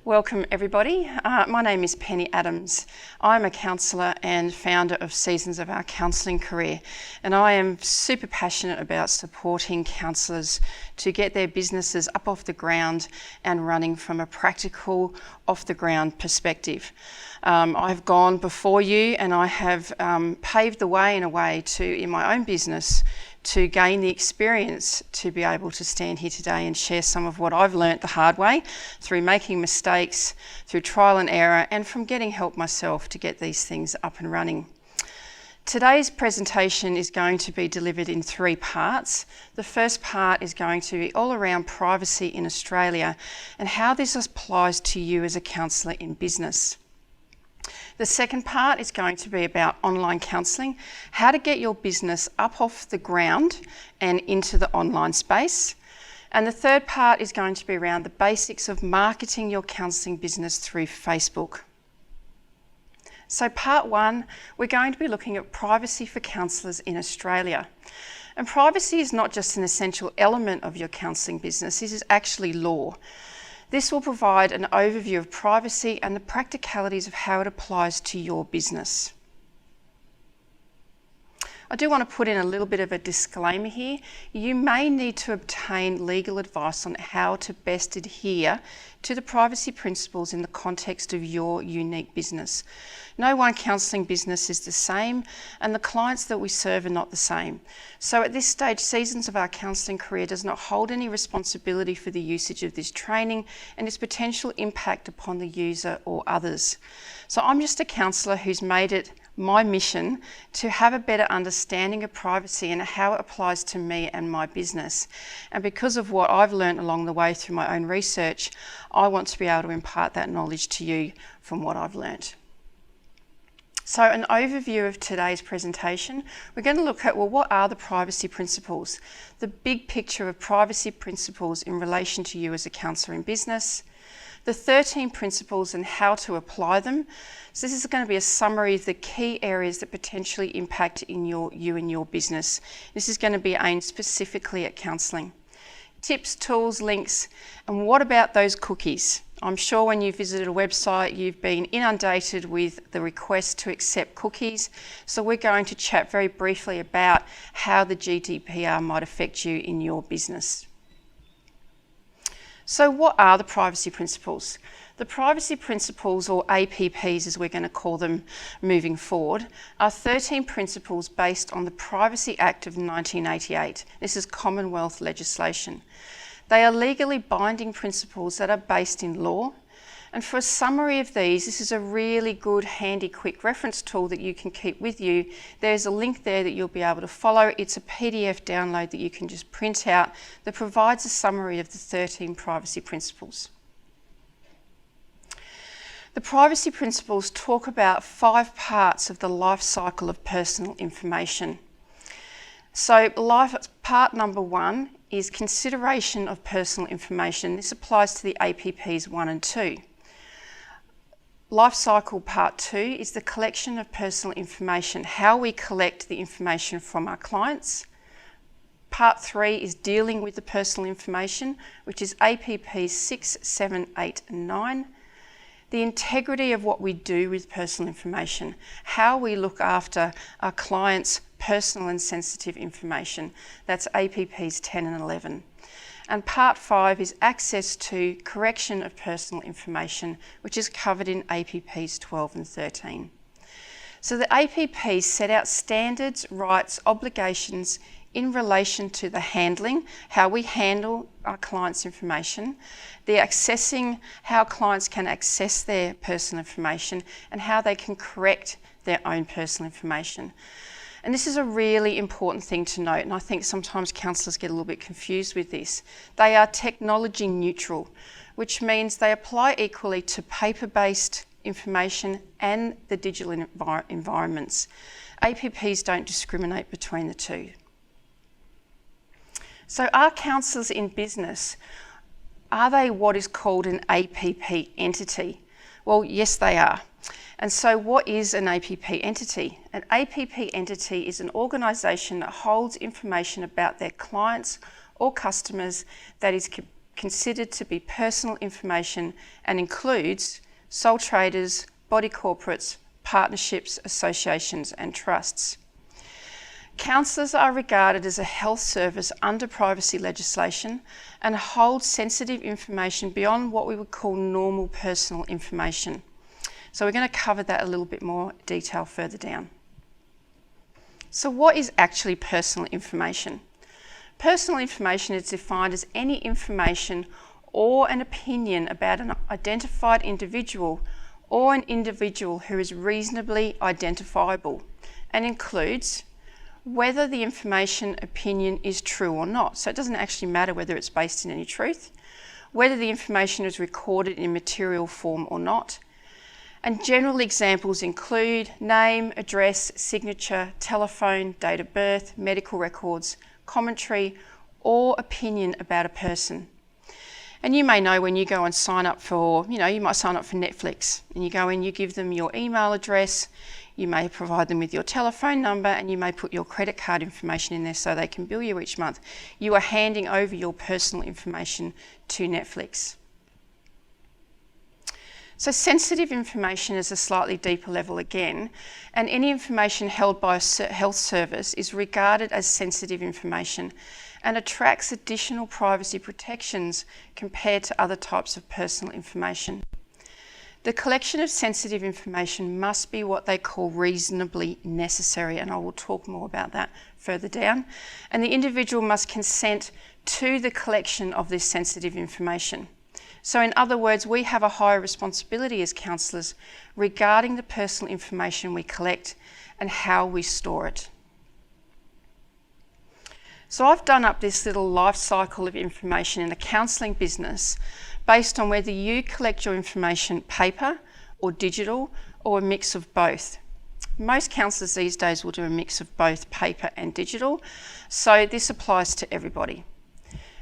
Welcome everybody. My name is Penny Adams. I'm a counsellor and founder of Seasons of Our Counselling Career, and I am super passionate about supporting counsellors to get their businesses up off the ground and running from a practical, off the ground perspective. I've gone before you and I have paved the way in a way in my own business to gain the experience to be able to stand here today and share some of what I've learnt the hard way through making mistakes, through trial and error, and from getting help myself to get these things up and running. Today's presentation is going to be delivered in 3 parts. The first part is going to be all around privacy in Australia and how this applies to you as a counsellor in business. The second part is going to be about online counselling, how to get your business up off the ground and into the online space. And the third part is going to be around the basics of marketing your counselling business through Facebook. So part 1, we're going to be looking at privacy for counsellors in Australia. And privacy is not just an essential element of your counselling business, it is actually law. This will provide an overview of privacy and the practicalities of how it applies to your business. I do want to put in a little bit of a disclaimer here. You may need to obtain legal advice on how to best adhere to the privacy principles in the context of your unique business. No one counselling business is the same, and the clients that we serve are not the same. So at this stage, Seasons of Our Counselling Career does not hold any responsibility for the usage of this training and its potential impact upon the user or others. So I'm just a counsellor who's made it my mission to have a better understanding of privacy and how it applies to me and my business. And because of what I've learned along the way through my own research, I want to be able to impart that knowledge to you from what I've learnt. So an overview of today's presentation, we're going to look at, well, what are the privacy principles? The big picture of privacy principles in relation to you as a counsellor in business, the 13 principles and how to apply them. So this is going to be a summary of the key areas that potentially impact you and your business. This is going to be aimed specifically at counselling. Tips, tools, links, and what about those cookies? I'm sure when you visited a website, you've been inundated with the request to accept cookies. So we're going to chat very briefly about how the GDPR might affect you in your business. So what are the privacy principles? The privacy principles, or APPs as we're going to call them moving forward, are 13 principles based on the Privacy Act of 1988. This is Commonwealth legislation. They are legally binding principles that are based in law. And for a summary of these, this is a really good, handy, quick reference tool that you can keep with you. There's a link there that you'll be able to follow. It's a PDF download that you can just print out that provides a summary of the 13 privacy principles. The privacy principles talk about 5 parts of the life cycle of personal information. So part number 1 is consideration of personal information. This applies to the APPs 1 and 2. Life cycle part 2 is the collection of personal information, how we collect the information from our clients. Part 3 is dealing with the personal information, which is APPs 6, 7, 8 and 9. The integrity of what we do with personal information, how we look after our clients' personal and sensitive information. That's APPs 10 and 11. And part 5 is access to correction of personal information, which is covered in APPs 12 and 13. So the APPs set out standards, rights, obligations in relation to the handling, how we handle our clients' information, the accessing, how clients can access their personal information, and how they can correct their own personal information. And this is a really important thing to note, and I think sometimes counsellors get a little bit confused with this. They are technology neutral, which means they apply equally to paper-based information and the digital environments. APPs don't discriminate between the two. So are counsellors in business, are they what is called an APP entity? Well, yes, they are. And so what is an APP entity? An APP entity is an organisation that holds information about their clients or customers that is considered to be personal information and includes sole traders, body corporates, partnerships, associations and trusts. Counsellors are regarded as a health service under privacy legislation and hold sensitive information beyond what we would call normal personal information. So we're going to cover that a little bit more detail further down. So what is actually personal information? Personal information is defined as any information or an opinion about an identified individual or an individual who is reasonably identifiable and includes whether the information opinion is true or not. So it doesn't actually matter whether it's based in any truth, whether the information is recorded in material form or not. And general examples include name, address, signature, telephone, date of birth, medical records, commentary, or opinion about a person. And you may know when you go and sign up for, you might sign up for Netflix and you go in, you give them your email address, you may provide them with your telephone number and you may put your credit card information in there so they can bill you each month. You are handing over your personal information to Netflix. So sensitive information is a slightly deeper level again, and any information held by a health service is regarded as sensitive information and attracts additional privacy protections compared to other types of personal information. The collection of sensitive information must be what they call reasonably necessary, and I will talk more about that further down. And the individual must consent to the collection of this sensitive information. So in other words, we have a higher responsibility as counsellors regarding the personal information we collect and how we store it. So I've done up this little life cycle of information in the counselling business based on whether you collect your information paper or digital or a mix of both. Most counsellors these days will do a mix of both paper and digital, so this applies to everybody.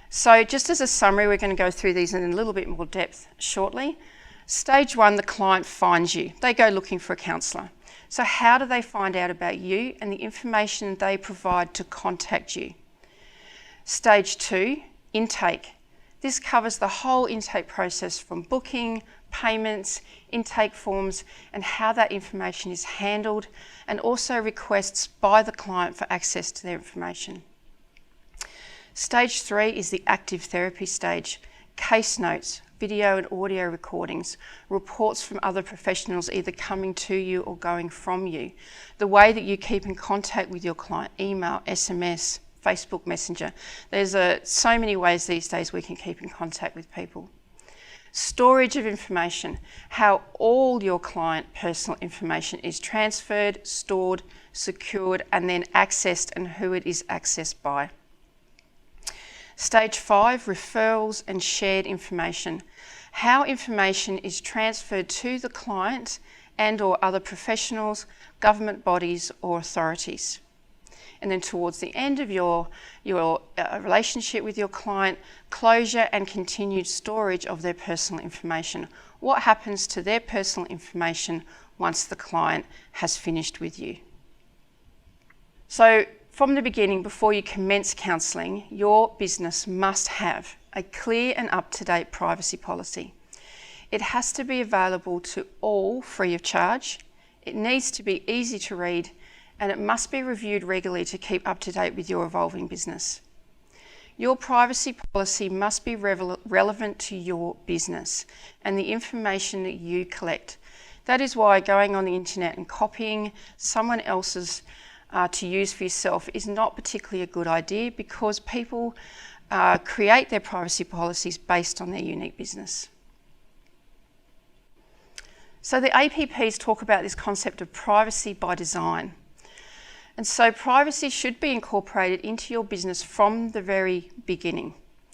So just as a summary, we're going to go through these in a little bit more depth shortly. Stage 1, the client finds you. They go looking for a counsellor. So how do they find out about you and the information they provide to contact you? Stage 2, intake. This covers the whole intake process from booking, payments, intake forms, and how that information is handled, and also requests by the client for access to their information. Stage 3 is the active therapy stage. Case notes, video and audio recordings, reports from other professionals either coming to you or going from you, the way that you keep in contact with your client, email, SMS, Facebook Messenger. There's so many ways these days we can keep in contact with people. Storage of information, how all your client personal information is transferred, stored, secured, and then accessed, and who it is accessed by. Stage 5, referrals and shared information, how information is transferred to the client and or other professionals, government bodies or authorities. And then towards the end of your relationship with your client, closure and continued storage of their personal information. What happens to their personal information once the client has finished with you? So from the beginning, before you commence counselling, your business must have a clear and up-to-date privacy policy. It has to be available to all free of charge. It needs to be easy to read, and it must be reviewed regularly to keep up to date with your evolving business. Your privacy policy must be relevant to your business and the information that you collect. That is why going on the internet and copying someone else's to use for yourself is not particularly a good idea, because people create their privacy policies based on their unique business. So the APPs talk about this concept of privacy by design. And so privacy should be incorporated into your business from the very beginning,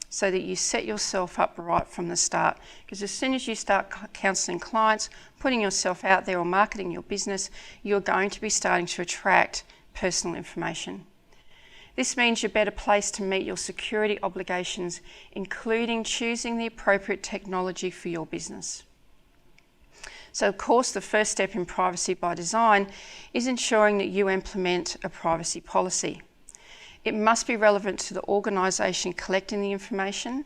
so that you set yourself up right from the start. Because as soon as you start counselling clients, putting yourself out there or marketing your business, you're going to be starting to attract personal information. This means you're better placed to meet your security obligations, including choosing the appropriate technology for your business. So of course, the first step in privacy by design is ensuring that you implement a privacy policy. It must be relevant to the organisation collecting the information,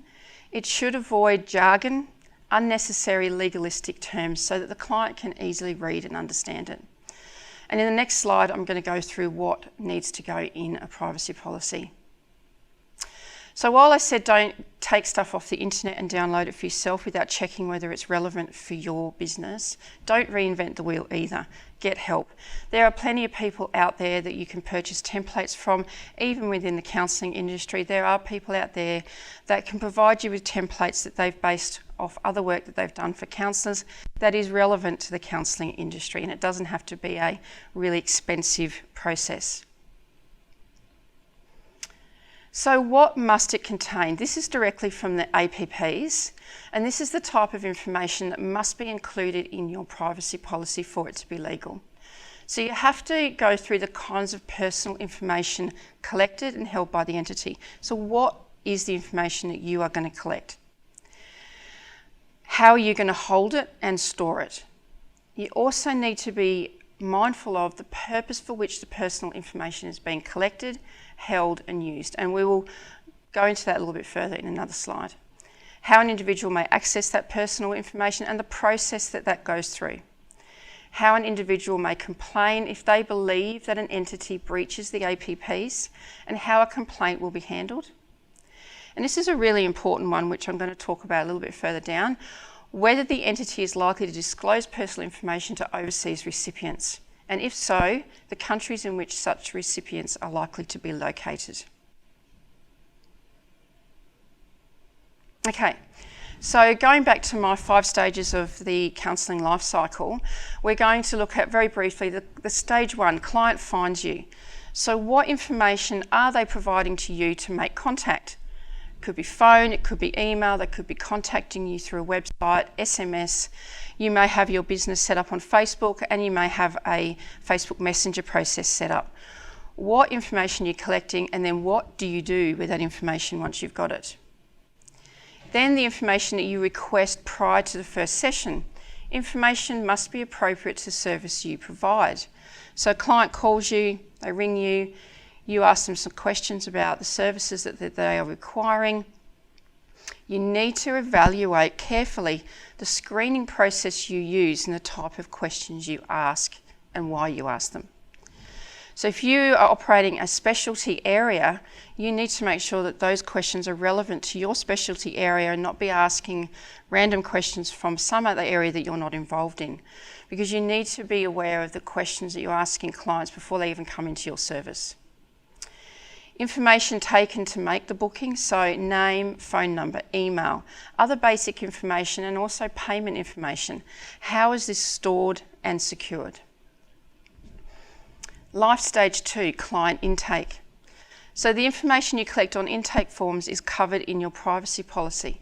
It should avoid jargon, unnecessary legalistic terms so that the client can easily read and understand it. And in the next slide, I'm going to go through what needs to go in a privacy policy. So while I said don't take stuff off the internet and download it for yourself without checking whether it's relevant for your business, don't reinvent the wheel either. Get help. There are plenty of people out there that you can purchase templates from, even within the counselling industry. There are people out there that can provide you with templates that they've based off other work that they've done for counsellors that is relevant to the counselling industry, and it doesn't have to be a really expensive process. So what must it contain? This is directly from the APPs, and this is the type of information that must be included in your privacy policy for it to be legal. So you have to go through the kinds of personal information collected and held by the entity. So what is the information that you are going to collect? How are you going to hold it and store it? You also need to be mindful of the purpose for which the personal information is being collected, held and used, and we will go into that a little bit further in another slide. How an individual may access that personal information and the process that that goes through. How an individual may complain if they believe that an entity breaches the APPs, and how a complaint will be handled. And this is a really important one, which I'm going to talk about a little bit further down, whether the entity is likely to disclose personal information to overseas recipients, and if so, the countries in which such recipients are likely to be located. Okay, so going back to my 5 stages of the counselling life cycle, we're going to look at very briefly the stage 1, client finds you. So what information are they providing to you to make contact? It could be phone, it could be email, they could be contacting you through a website, SMS. You may have your business set up on Facebook, and you may have a Facebook Messenger process set up. What information are you collecting, and then what do you do with that information once you've got it? Then the information that you request prior to the first session. Information must be appropriate to the service you provide. So a client calls you, they ring you, you ask them some questions about the services that they are requiring. You need to evaluate carefully the screening process you use and the type of questions you ask and why you ask them. So if you are operating a specialty area, you need to make sure that those questions are relevant to your specialty area and not be asking random questions from some other area that you're not involved in, because you need to be aware of the questions that you're asking clients before they even come into your service. Information taken to make the booking, so name, phone number, email, other basic information, and also payment information. How is this stored and secured? Life stage 2, client intake. So the information you collect on intake forms is covered in your privacy policy.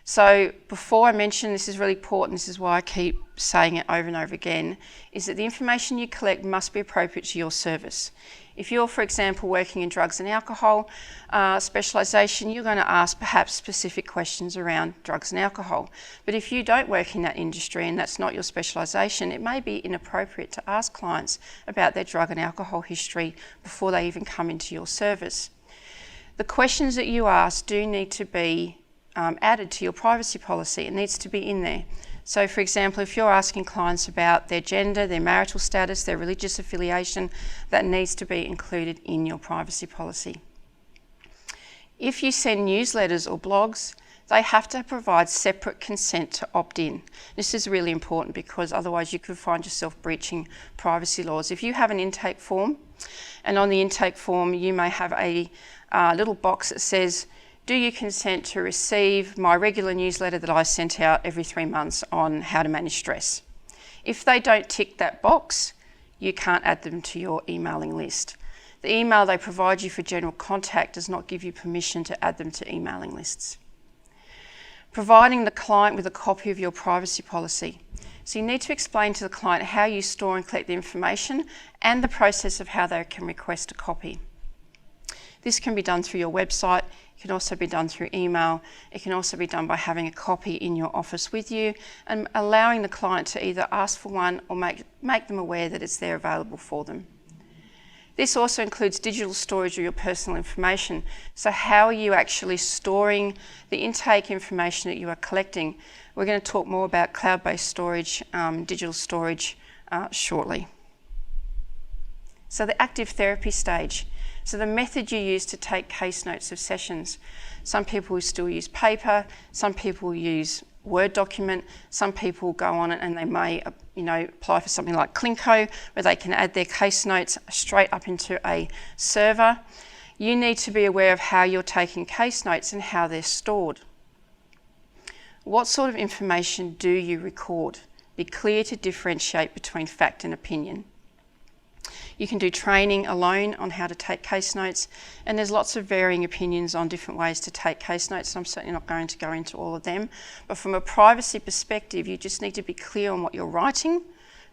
So before I mention, this is really important, this is why I keep saying it over and over again, is that the information you collect must be appropriate to your service. If you're, for example, working in drugs and alcohol specialisation, you're going to ask perhaps specific questions around drugs and alcohol. But if you don't work in that industry and that's not your specialisation, it may be inappropriate to ask clients about their drug and alcohol history before they even come into your service. The questions that you ask do need to be added to your privacy policy. It needs to be in there. So for example, if you're asking clients about their gender, their marital status, their religious affiliation, that needs to be included in your privacy policy. If you send newsletters or blogs, they have to provide separate consent to opt in. This is really important because otherwise you could find yourself breaching privacy laws. If you have an intake form, and on the intake form you may have a little box that says, do you consent to receive my regular newsletter that I sent out every 3 months on how to manage stress? If they don't tick that box, you can't add them to your emailing list. The email they provide you for general contact does not give you permission to add them to emailing lists. Providing the client with a copy of your privacy policy. So you need to explain to the client how you store and collect the information and the process of how they can request a copy. This can be done through your website. It can also be done through email. It can also be done by having a copy in your office with you and allowing the client to either ask for one or make them aware that it's there available for them. This also includes digital storage of your personal information. So how are you actually storing the intake information that you are collecting? We're going to talk more about cloud-based storage, digital storage shortly. So the active therapy stage. So the method you use to take case notes of sessions. Some people will still use paper, some people use Word document, some people go on it and they may apply for something like Clinko, where they can add their case notes straight up into a server. You need to be aware of how you're taking case notes and how they're stored. What sort of information do you record? Be clear to differentiate between fact and opinion. You can do training alone on how to take case notes, and there's lots of varying opinions on different ways to take case notes. I'm certainly not going to go into all of them, but from a privacy perspective, you just need to be clear on what you're writing,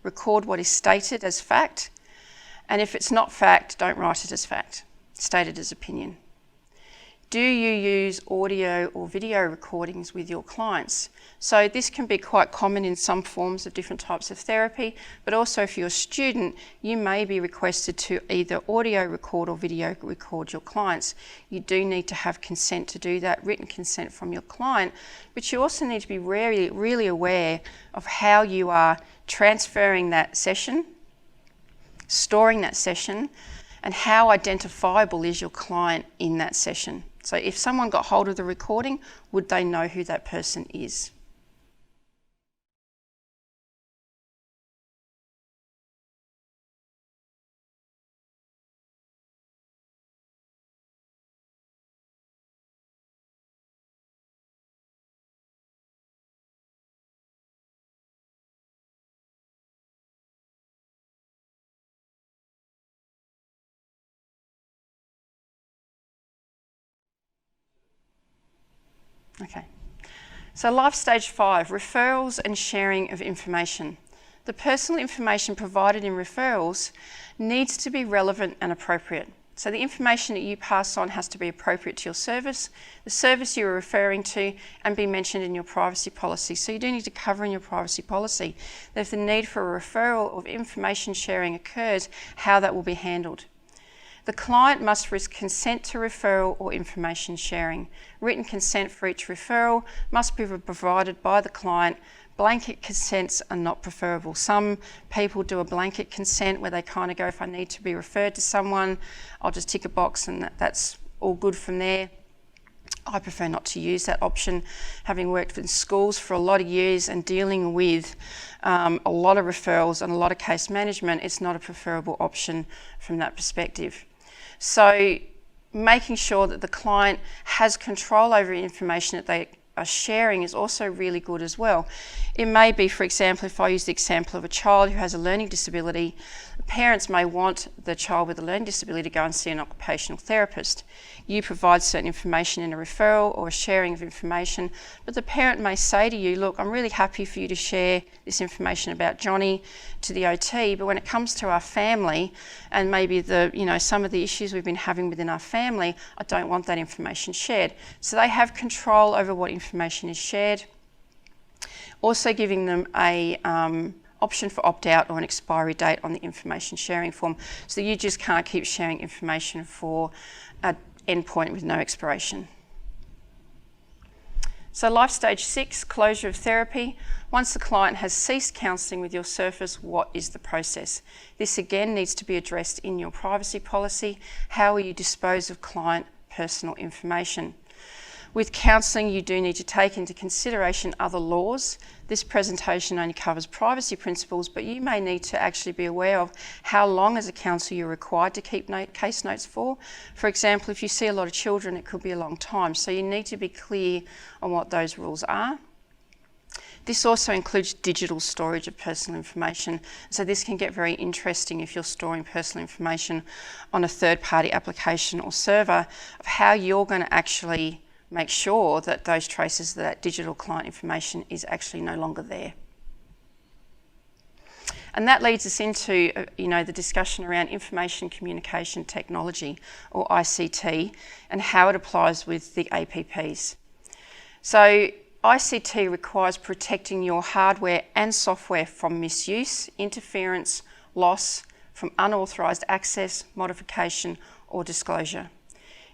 record what is stated as fact, and if it's not fact, don't write it as fact, state it as opinion. Do you use audio or video recordings with your clients? So this can be quite common in some forms of different types of therapy, but also if you're a student, you may be requested to either audio record or video record your clients. You do need to have consent to do that, written consent from your client, but you also need to be really aware of how you are transferring that session, storing that session, and how identifiable is your client in that session. So if someone got hold of the recording, would they know who that person is? Okay. So life stage 5, referrals and sharing of information. The personal information provided in referrals needs to be relevant and appropriate. So the information that you pass on has to be appropriate to your service, the service you're referring to, and be mentioned in your privacy policy. So you do need to cover in your privacy policy that if the need for a referral or information sharing occurs, how that will be handled. The client must consent to referral or information sharing. Written consent for each referral must be provided by the client. Blanket consents are not preferable. Some people do a blanket consent where they kind of go, if I need to be referred to someone, I'll just tick a box and that's all good from there. I prefer not to use that option. Having worked in schools for a lot of years and dealing with a lot of referrals and a lot of case management, it's not a preferable option from that perspective. So making sure that the client has control over information that they are sharing is also really good as well. It may be, for example, if I use the example of a child who has a learning disability, parents may want the child with a learning disability to go and see an occupational therapist. You provide certain information in a referral or a sharing of information, but the parent may say to you, look, I'm really happy for you to share this information about Johnny to the OT, but when it comes to our family and maybe some of the issues we've been having within our family, I don't want that information shared. So they have control over what information is shared. Also giving them a option for opt-out or an expiry date on the information sharing form, so you just can't keep sharing information for an endpoint with no expiration. So life stage 6, closure of therapy. Once the client has ceased counselling with your service, what is the process? This again needs to be addressed in your privacy policy. How will you dispose of client personal information? With counselling, you do need to take into consideration other laws. This presentation only covers privacy principles, but you may need to actually be aware of how long as a counsellor you're required to keep case notes for. For example, if you see a lot of children, it could be a long time. So you need to be clear on what those rules are. This also includes digital storage of personal information. So this can get very interesting if you're storing personal information on a third-party application or server, of how you're going to actually make sure that those traces, that digital client information is actually no longer there. And that leads us into the discussion around information communication technology, or ICT, and how it applies with the APPs. So ICT requires protecting your hardware and software from misuse, interference, loss, from unauthorised access, modification or disclosure.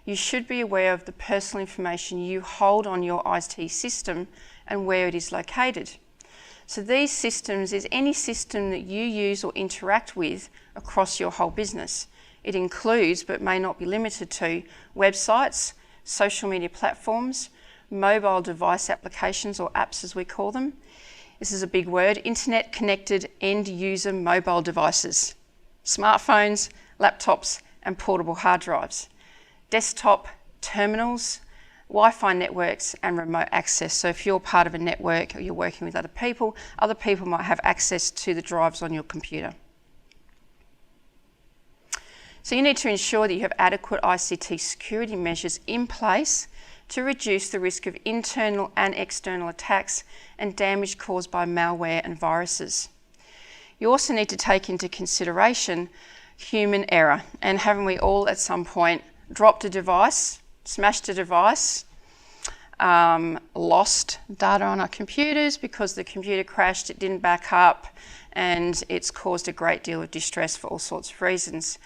You should be aware of the personal information you hold on your IT system and where it is located. So these systems is any system that you use or interact with across your whole business. It includes, but may not be limited to, websites, social media platforms, mobile device applications or apps as we call them. This is a big word, internet connected end user mobile devices, smartphones, laptops and portable hard drives, desktop terminals, Wi-Fi networks and remote access. So if you're part of a network or you're working with other people might have access to the drives on your computer. So you need to ensure that you have adequate ICT security measures in place to reduce the risk of internal and external attacks and damage caused by malware and viruses. You also need to take into consideration human error, and haven't we all at some point dropped a device, smashed a device, lost data on our computers because the computer crashed, it didn't back up, and it's caused a great deal of distress for all sorts of reasons.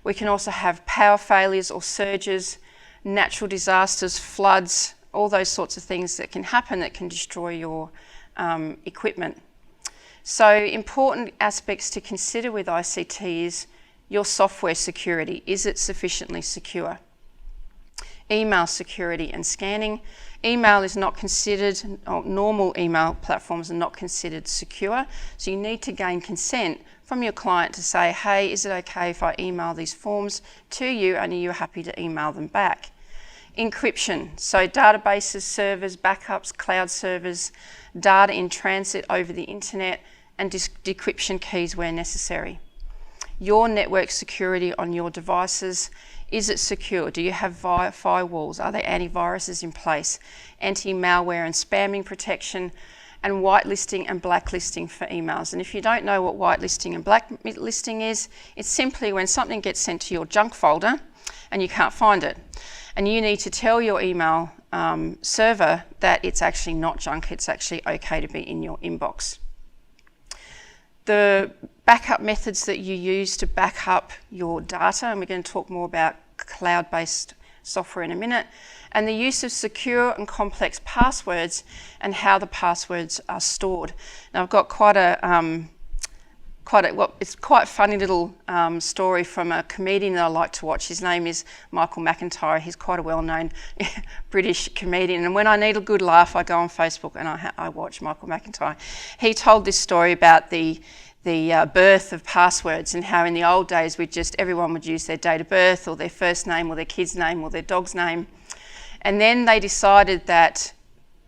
We can also have power failures or surges, natural disasters, floods, all those sorts of things that can happen that can destroy your equipment. So important aspects to consider with ICT is your software security. Is it sufficiently secure? Email security and scanning. Email is not considered, or normal email platforms are not considered secure. So you need to gain consent from your client to say, hey, is it okay if I email these forms to you and are you happy to email them back? Encryption, so databases, servers, backups, cloud servers, data in transit over the internet and decryption keys where necessary. Your network security on your devices, is it secure? Do you have firewalls? Are there antiviruses in place? Anti-malware and spamming protection, and whitelisting and blacklisting for emails. And if you don't know what whitelisting and blacklisting is, it's simply when something gets sent to your junk folder and you can't find it. And you need to tell your email server that it's actually not junk, it's actually okay to be in your inbox. The backup methods that you use to back up your data, and we're going to talk more about cloud-based software in a minute, and the use of secure and complex passwords and how the passwords are stored. Now I've got it's quite a funny little story from a comedian that I like to watch. His name is Michael McIntyre. He's quite a well-known British comedian, and when I need a good laugh I go on Facebook and I watch Michael McIntyre. He told this story about the birth of passwords and how in the old days everyone would use their date of birth or their first name or their kid's name or their dog's name. And then they decided that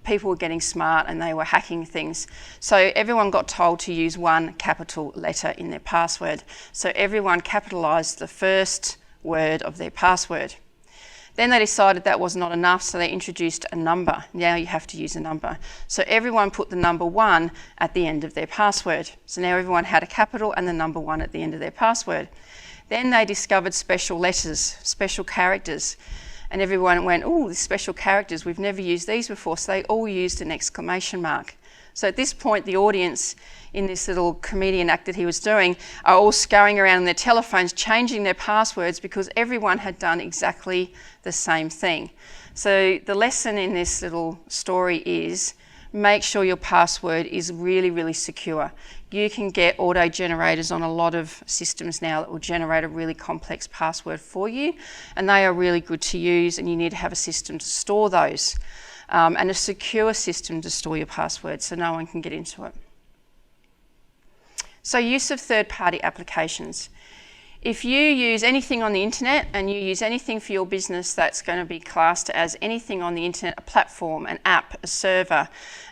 people were getting smart and they were hacking things. So everyone got told to use one capital letter in their password. So everyone capitalised the first word of their password. Then they decided that was not enough, so they introduced a number. Now you have to use a number. So everyone put the number 1 at the end of their password. So now everyone had a capital and the number 1 at the end of their password. Then they discovered special letters, special characters. And everyone went, oh, these special characters, we've never used these before. So they all used an exclamation mark. So at this point, the audience in this little comedian act that he was doing are all scurrying around on their telephones, changing their passwords because everyone had done exactly the same thing. So the lesson in this little story is make sure your password is really, really secure. You can get auto generators on a lot of systems now that will generate a really complex password for you, and they are really good to use, and you need to have a system to store those and a secure system to store your password so no one can get into it. So use of third-party applications. If you use anything on the internet and you use anything for your business that's going to be classed as anything on the internet, a platform, an app, a server,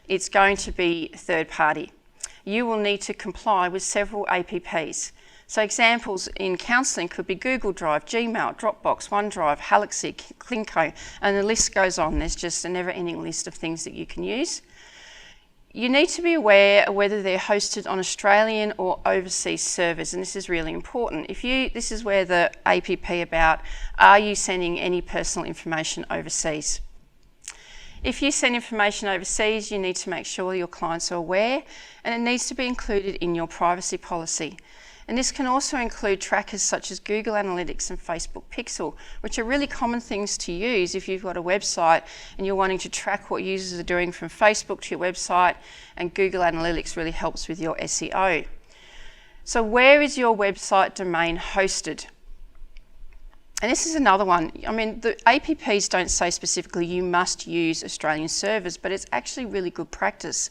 it's going to be third-party. You will need to comply with several APPs. So examples in counselling could be Google Drive, Gmail, Dropbox, OneDrive, Galaxy, Clinko, and the list goes on. There's just a never-ending list of things that you can use. You need to be aware of whether they're hosted on Australian or overseas servers, and this is really important. This is where the APP about, are you sending any personal information overseas? If you send information overseas, you need to make sure your clients are aware, and it needs to be included in your privacy policy. And this can also include trackers such as Google Analytics and Facebook Pixel, which are really common things to use if you've got a website and you're wanting to track what users are doing from Facebook to your website, and Google Analytics really helps with your SEO. So where is your website domain hosted? And this is another one. I mean, the APPs don't say specifically you must use Australian servers, but it's actually really good practice.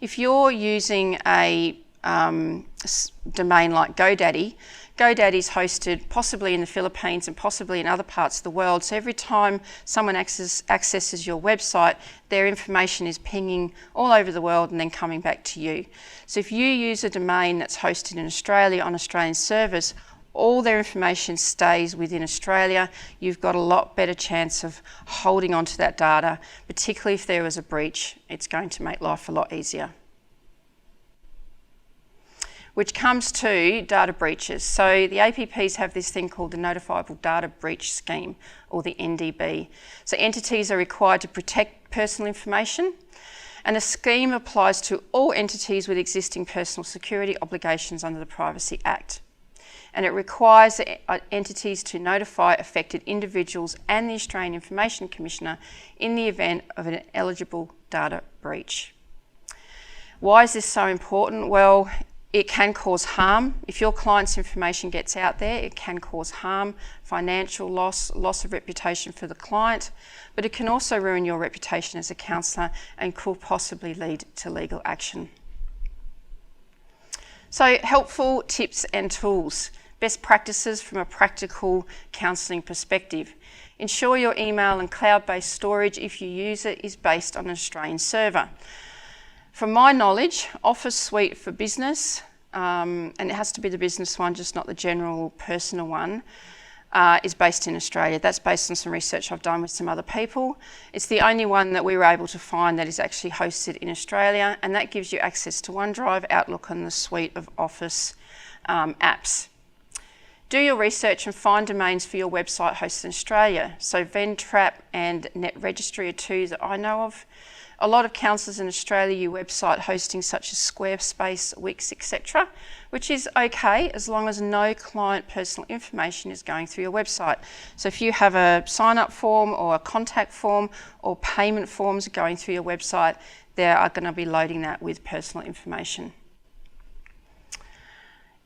If you're using a domain like GoDaddy, GoDaddy's hosted possibly in the Philippines and possibly in other parts of the world. So every time someone accesses your website, their information is pinging all over the world and then coming back to you. So if you use a domain that's hosted in Australia on Australian servers, all their information stays within Australia. You've got a lot better chance of holding onto that data, particularly if there was a breach. It's going to make life a lot easier. Which comes to data breaches. So the APPs have this thing called the Notifiable Data Breach Scheme, or the NDB. So entities are required to protect personal information, and the scheme applies to all entities with existing personal security obligations under the Privacy Act. And it requires entities to notify affected individuals and the Australian Information Commissioner in the event of an eligible data breach. Why is this so important? Well, it can cause harm. If your client's information gets out there, it can cause harm, financial loss, loss of reputation for the client, but it can also ruin your reputation as a counsellor and could possibly lead to legal action. So, helpful tips and tools. Best practices from a practical counselling perspective. Ensure your email and cloud-based storage, if you use it, is based on an Australian server. From my knowledge, Office Suite for Business, and it has to be the business one, just not the general personal one, is based in Australia. That's based on some research I've done with some other people. It's the only one that we were able to find that is actually hosted in Australia, and that gives you access to OneDrive, Outlook, and the suite of Office apps. Do your research and find domains for your website hosted in Australia. So Ventrap and NetRegistry are two that I know of. A lot of counsellors in Australia use website hosting such as Squarespace, Wix, etc., which is okay as long as no client personal information is going through your website. So if you have a sign-up form or a contact form or payment forms going through your website, they are going to be loading that with personal information.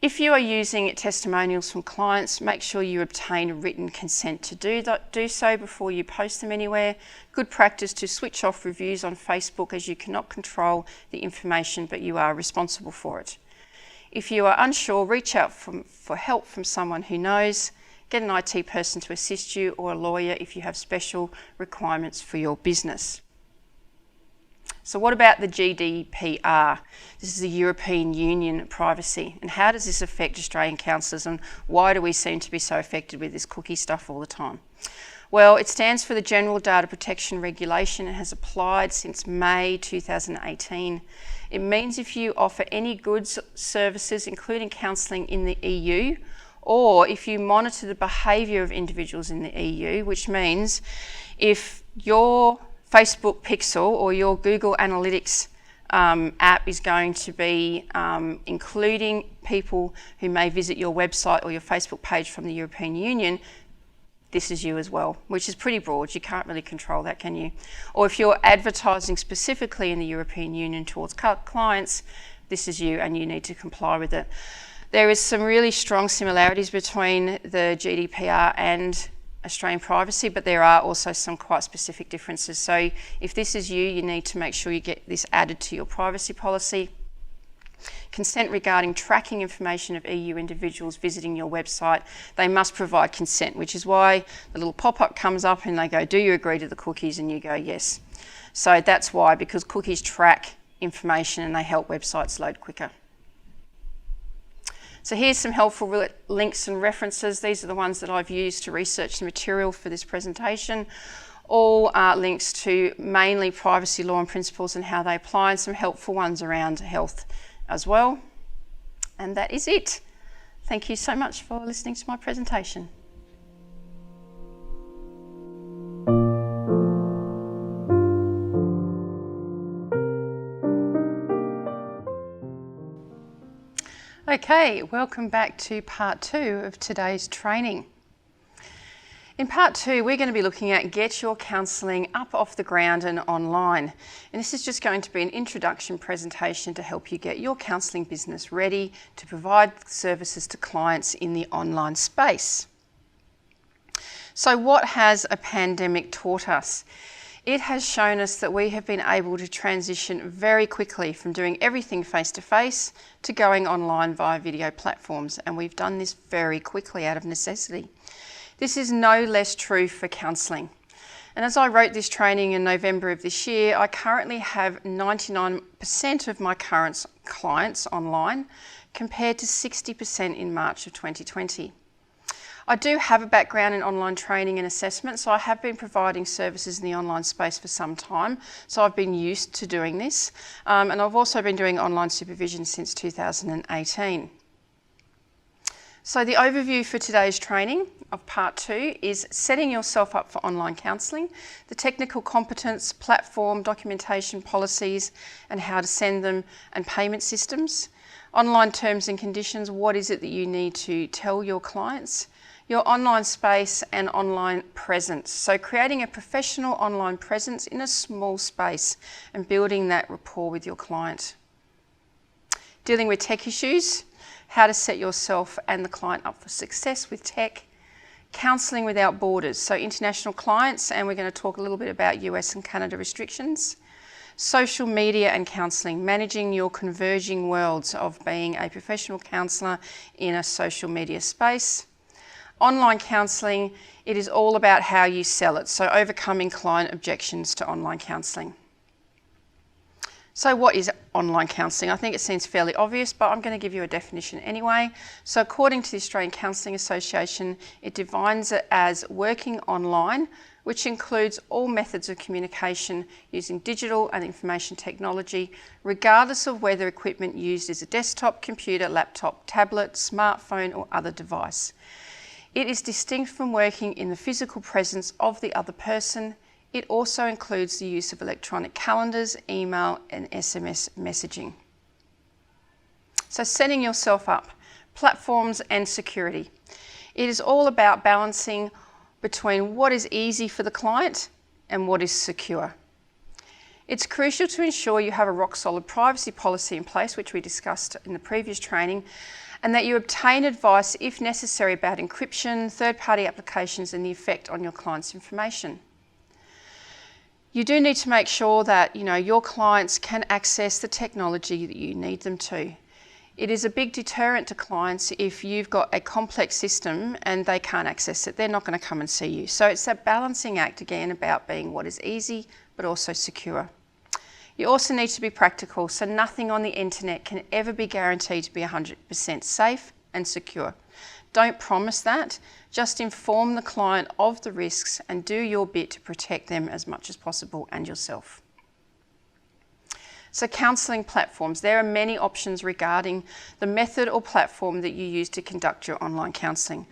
If you are using testimonials from clients, make sure you obtain written consent to do so before you post them anywhere. Good practice to switch off reviews on Facebook, as you cannot control the information, but you are responsible for it. If you are unsure, reach out for help from someone who knows. Get an IT person to assist you, or a lawyer if you have special requirements for your business. So what about the GDPR? This is the European Union privacy. And how does this affect Australian counsellors, and why do we seem to be so affected with this cookie stuff all the time? Well, it stands for the General Data Protection Regulation and has applied since May 2018. It means if you offer any goods, services, including counselling in the EU, or if you monitor the behaviour of individuals in the EU, which means if your Facebook Pixel or your Google Analytics app is going to be including people who may visit your website or your Facebook page from the European Union, this is you as well, which is pretty broad. You can't really control that, can you? Or if you're advertising specifically in the European Union towards clients, this is you and you need to comply with it. There is some really strong similarities between the GDPR and Australian privacy, but there are also some quite specific differences. So if this is you, you need to make sure you get this added to your privacy policy. Consent regarding tracking information of EU individuals visiting your website. They must provide consent, which is why the little pop-up comes up and they go, do you agree to the cookies? And you go, yes. So that's why, because cookies track information and they help websites load quicker. So here's some helpful links and references. These are the ones that I've used to research the material for this presentation. All links to mainly privacy law and principles and how they apply, and some helpful ones around health as well. And that is it. Thank you so much for listening to my presentation. Okay, welcome back to part 2 of today's training. In part 2, we're going to be looking at get your counselling up off the ground and online. And this is just going to be an introduction presentation to help you get your counselling business ready to provide services to clients in the online space. So what has a pandemic taught us? It has shown us that we have been able to transition very quickly from doing everything face-to-face to going online via video platforms, and we've done this very quickly out of necessity. This is no less true for counselling. And as I wrote this training in November of this year, I currently have 99% of my current clients online compared to 60% in March of 2020. I do have a background in online training and assessment, so I have been providing services in the online space for some time, so I've been used to doing this, and I've also been doing online supervision since 2018. So the overview for today's training of part 2 is setting yourself up for online counselling, the technical competence, platform, documentation, policies, and how to send them, and payment systems, online terms and conditions, what is it that you need to tell your clients, your online space and online presence. So creating a professional online presence in a small space and building that rapport with your client. Dealing with tech issues, how to set yourself and the client up for success with tech. Counselling without borders, so international clients, and we're going to talk a little bit about US and Canada restrictions. Social media and counselling, managing your converging worlds of being a professional counsellor in a social media space. Online counselling, it is all about how you sell it, so overcoming client objections to online counselling. So what is online counselling? I think it seems fairly obvious, but I'm going to give you a definition anyway. So according to the Australian Counselling Association, it defines it as working online, which includes all methods of communication using digital and information technology, regardless of whether equipment used is a desktop, computer, laptop, tablet, smartphone, or other device. It is distinct from working in the physical presence of the other person. It also includes the use of electronic calendars, email, and SMS messaging. So setting yourself up, platforms and security. It is all about balancing between what is easy for the client and what is secure. It's crucial to ensure you have a rock-solid privacy policy in place, which we discussed in the previous training, and that you obtain advice if necessary about encryption, third-party applications and the effect on your client's information. You do need to make sure that your clients can access the technology that you need them to. It is a big deterrent to clients if you've got a complex system and they can't access it. They're not going to come and see you. So it's that balancing act again about being what is easy but also secure. You also need to be practical, so nothing on the internet can ever be guaranteed to be 100% safe and secure. Don't promise that, just inform the client of the risks and do your bit to protect them as much as possible and yourself. So counselling platforms, there are many options regarding the method or platform that you use to conduct your online counselling.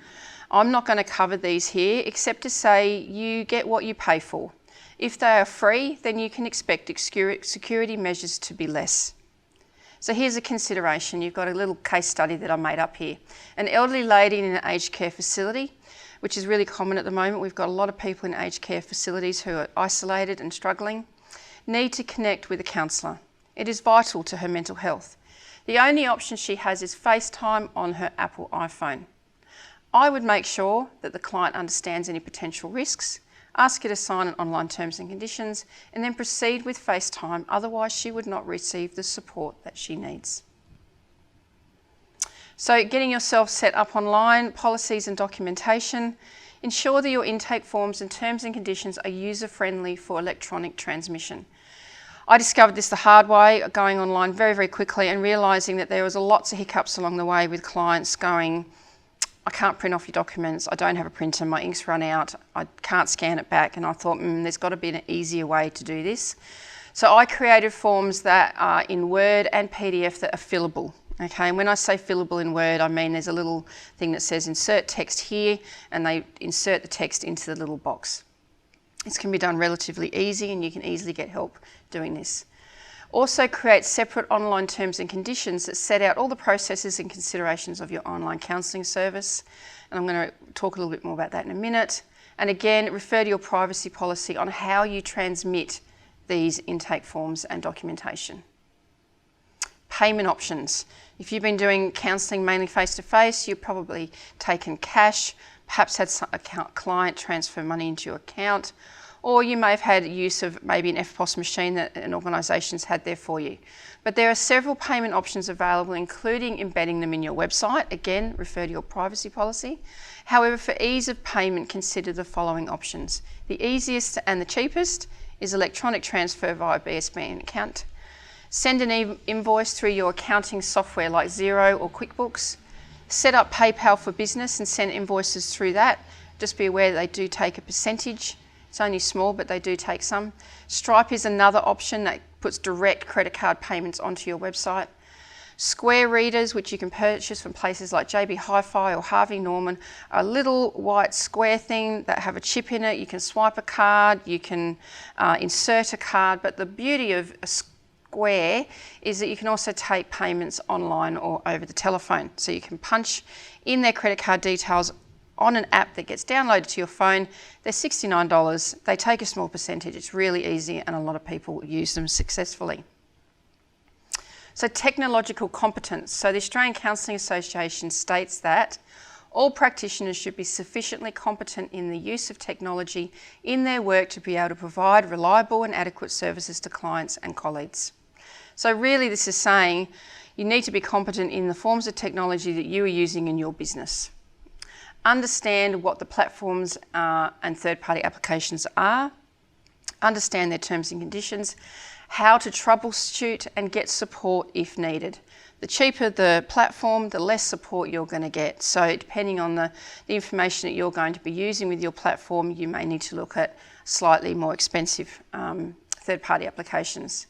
I'm not going to cover these here except to say you get what you pay for. If they are free, then you can expect security measures to be less. So here's a consideration. You've got a little case study that I made up here. An elderly lady in an aged care facility, which is really common at the moment. We've got a lot of people in aged care facilities who are isolated and struggling, need to connect with a counsellor. It is vital to her mental health. The only option she has is FaceTime on her Apple iPhone. I would make sure that the client understands any potential risks, ask her to sign an online terms and conditions, and then proceed with FaceTime, otherwise she would not receive the support that she needs. So getting yourself set up online, policies and documentation. Ensure that your intake forms and terms and conditions are user-friendly for electronic transmission. I discovered this the hard way, going online very, very quickly and realising that there was lots of hiccups along the way with clients going, I can't print off your documents, I don't have a printer, my ink's run out, I can't scan it back, and I thought, there's got to be an easier way to do this. So I created forms that are in Word and PDF that are fillable. Okay, and when I say fillable in Word, I mean there's a little thing that says insert text here, and they insert the text into the little box. This can be done relatively easy, and you can easily get help doing this. Also create separate online terms and conditions that set out all the processes and considerations of your online counselling service. And I'm going to talk a little bit more about that in a minute. And again, refer to your privacy policy on how you transmit these intake forms and documentation. Payment options. If you've been doing counselling mainly face-to-face, you've probably taken cash, perhaps had a client transfer money into your account, or you may have had use of maybe an EFTPOS machine that an organisation's had there for you. But there are several payment options available, including embedding them in your website. Again, refer to your privacy policy. However, for ease of payment, consider the following options. The easiest and the cheapest is electronic transfer via BSB account. Send an invoice through your accounting software like Xero or QuickBooks. Set up PayPal for Business and send invoices through that. Just be aware that they do take a percentage. It's only small, but they do take some. Stripe is another option that puts direct credit card payments onto your website. Square readers, which you can purchase from places like JB Hi-Fi or Harvey Norman, are a little white square thing that have a chip in it. You can swipe a card, you can insert a card, but the beauty of a Square is that you can also take payments online or over the telephone. So you can punch in their credit card details on an app that gets downloaded to your phone. They're $69. They take a small percentage. It's really easy and a lot of people use them successfully. So technological competence. So the Australian Counselling Association states that all practitioners should be sufficiently competent in the use of technology in their work to be able to provide reliable and adequate services to clients and colleagues. So really this is saying you need to be competent in the forms of technology that you are using in your business. Understand what the platforms and third-party applications are, understand their terms and conditions, how to troubleshoot and get support if needed. The cheaper the platform, the less support you're going to get. So depending on the information that you're going to be using with your platform, you may need to look at slightly more expensive third-party applications.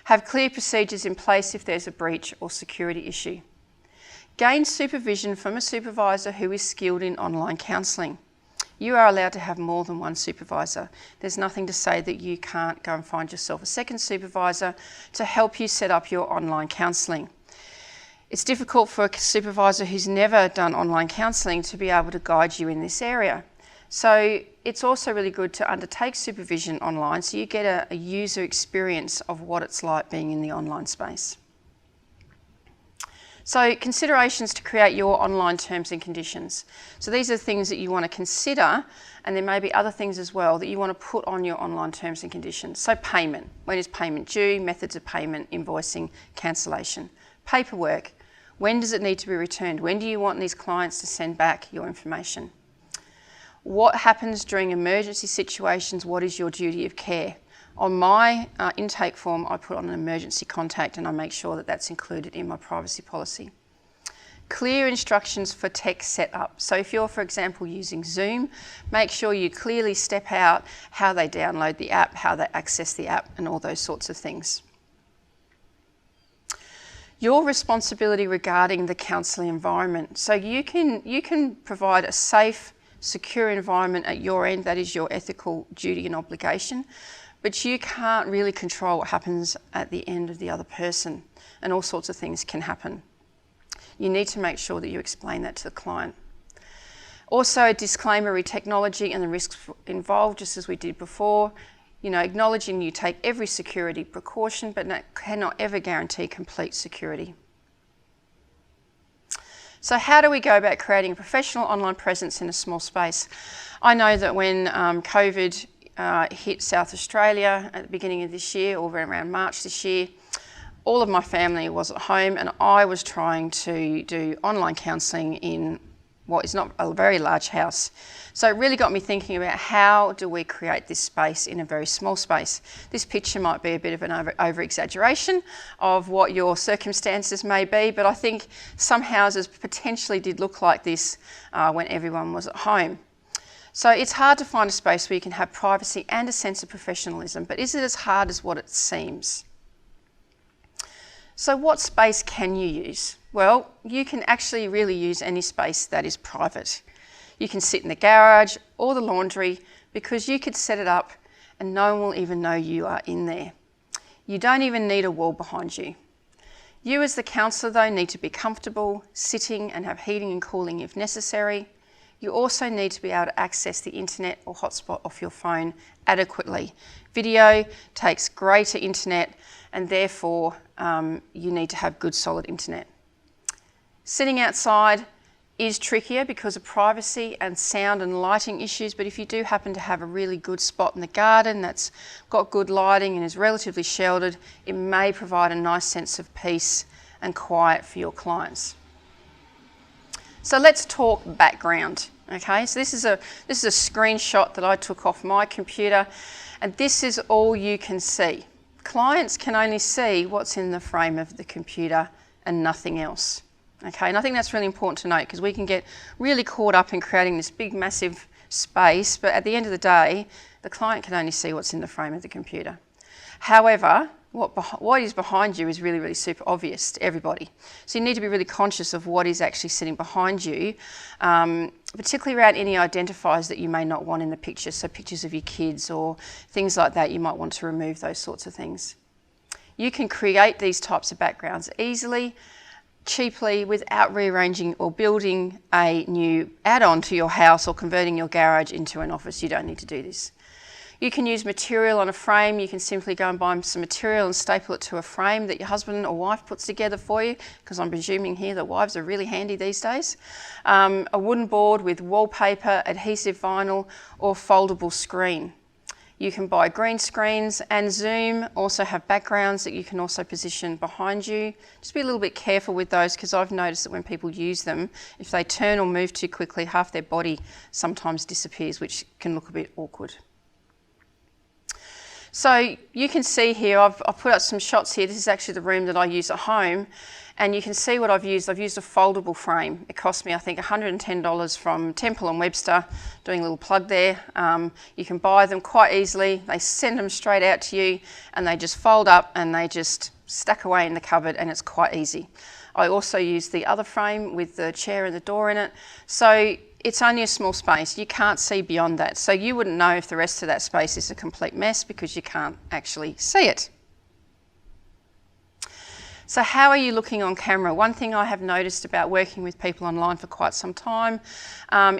Have clear procedures in place if there's a breach or security issue. Gain supervision from a supervisor who is skilled in online counselling. You are allowed to have more than one supervisor. There's nothing to say that you can't go and find yourself a second supervisor to help you set up your online counselling. It's difficult for a supervisor who's never done online counselling to be able to guide you in this area. So it's also really good to undertake supervision online so you get a user experience of what it's like being in the online space. So considerations to create your online terms and conditions. So these are things that you want to consider, and there may be other things as well that you want to put on your online terms and conditions. So payment, when is payment due, methods of payment, invoicing, cancellation. Paperwork, when does it need to be returned? When do you want these clients to send back your information? What happens during emergency situations? What is your duty of care? On my intake form, I put on an emergency contact and I make sure that that's included in my privacy policy. Clear instructions for tech setup. So if you're, for example, using Zoom, make sure you clearly step out how they download the app, how they access the app, and all those sorts of things. Your responsibility regarding the counselling environment. So you can provide a safe, secure environment at your end. That is your ethical duty and obligation. But you can't really control what happens at the end of the other person, and all sorts of things can happen. You need to make sure that you explain that to the client. Also, a disclaimer re technology and the risks involved, just as we did before. Acknowledging you take every security precaution, but cannot ever guarantee complete security. So how do we go about creating a professional online presence in a small space? I know that when COVID hit South Australia at the beginning of this year, or around March this year, all of my family was at home and I was trying to do online counselling in what is not a very large house. So it really got me thinking about how do we create this space in a very small space. This picture might be a bit of an over-exaggeration of what your circumstances may be, but I think some houses potentially did look like this when everyone was at home. So it's hard to find a space where you can have privacy and a sense of professionalism, but is it as hard as what it seems? So what space can you use? Well, you can actually really use any space that is private. You can sit in the garage or the laundry because you could set it up and no one will even know you are in there. You don't even need a wall behind you. You as the counsellor though need to be comfortable, sitting and have heating and cooling if necessary. You also need to be able to access the internet or hotspot off your phone adequately. Video takes greater internet and therefore you need to have good solid internet. Sitting outside is trickier because of privacy and sound and lighting issues, but if you do happen to have a really good spot in the garden that's got good lighting and is relatively sheltered, it may provide a nice sense of peace and quiet for your clients. So let's talk background. Okay, so this is a screenshot that I took off my computer, and this is all you can see. Clients can only see what's in the frame of the computer and nothing else. Okay, and I think that's really important to note because we can get really caught up in creating this big massive space, but at the end of the day, the client can only see what's in the frame of the computer. However, what is behind you is really, really super obvious to everybody. So you need to be really conscious of what is actually sitting behind you, particularly around any identifiers that you may not want in the picture. So pictures of your kids or things like that, you might want to remove those sorts of things. You can create these types of backgrounds easily, cheaply, without rearranging or building a new add-on to your house or converting your garage into an office. You don't need to do this. You can use material on a frame. You can simply go and buy some material and staple it to a frame that your husband or wife puts together for you, because I'm presuming here that wives are really handy these days. A wooden board with wallpaper, adhesive vinyl, or foldable screen. You can buy green screens, and Zoom also have backgrounds that you can also position behind you. Just be a little bit careful with those, because I've noticed that when people use them, if they turn or move too quickly, half their body sometimes disappears, which can look a bit awkward. So you can see here, I've put up some shots here. This is actually the room that I use at home. And you can see what I've used. I've used a foldable frame. It cost me, I think, $110 from Temple & Webster, doing a little plug there. You can buy them quite easily. They send them straight out to you and they just fold up and they just stack away in the cupboard, and it's quite easy. I also use the other frame with the chair and the door in it. So it's only a small space. You can't see beyond that. So you wouldn't know if the rest of that space is a complete mess because you can't actually see it. So how are you looking on camera? One thing I have noticed about working with people online for quite some time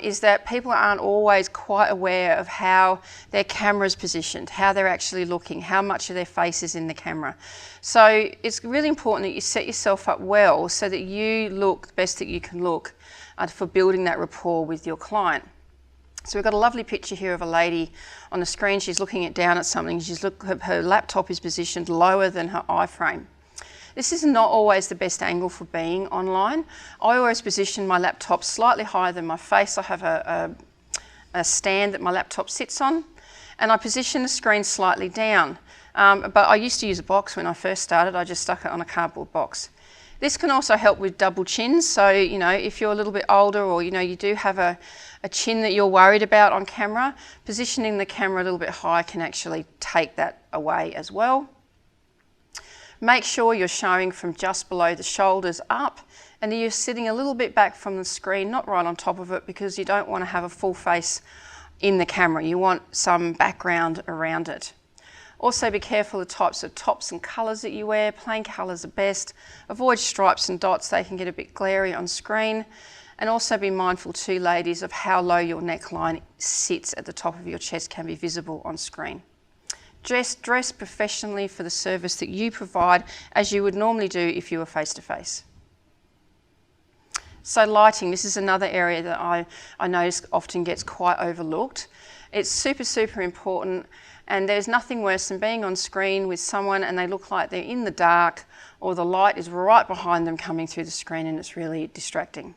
is that people aren't always quite aware of how their camera is positioned, how they're actually looking, how much of their face is in the camera. So it's really important that you set yourself up well so that you look the best that you can look for building that rapport with your client. So we've got a lovely picture here of a lady on the screen. She's looking down at something. Her laptop is positioned lower than her iframe. This is not always the best angle for being online. I always position my laptop slightly higher than my face. I have a stand that my laptop sits on, and I position the screen slightly down. But I used to use a box when I first started. I just stuck it on a cardboard box. This can also help with double chins. So, you know, if you're a little bit older or, you know, you do have a chin that you're worried about on camera, positioning the camera a little bit higher can actually take that away as well. Make sure you're showing from just below the shoulders up, and that you're sitting a little bit back from the screen, not right on top of it, because you don't want to have a full face in the camera. You want some background around it. Also be careful of the types of tops and colours that you wear. Plain colours are best. Avoid stripes and dots, they can get a bit glary on screen. And also be mindful too, ladies, of how low your neckline sits at the top of your chest can be visible on screen. Dress professionally for the service that you provide, as you would normally do if you were face-to-face. So lighting, this is another area that I notice often gets quite overlooked. It's super, super important, and there's nothing worse than being on screen with someone and they look like they're in the dark, or the light is right behind them coming through the screen, and it's really distracting.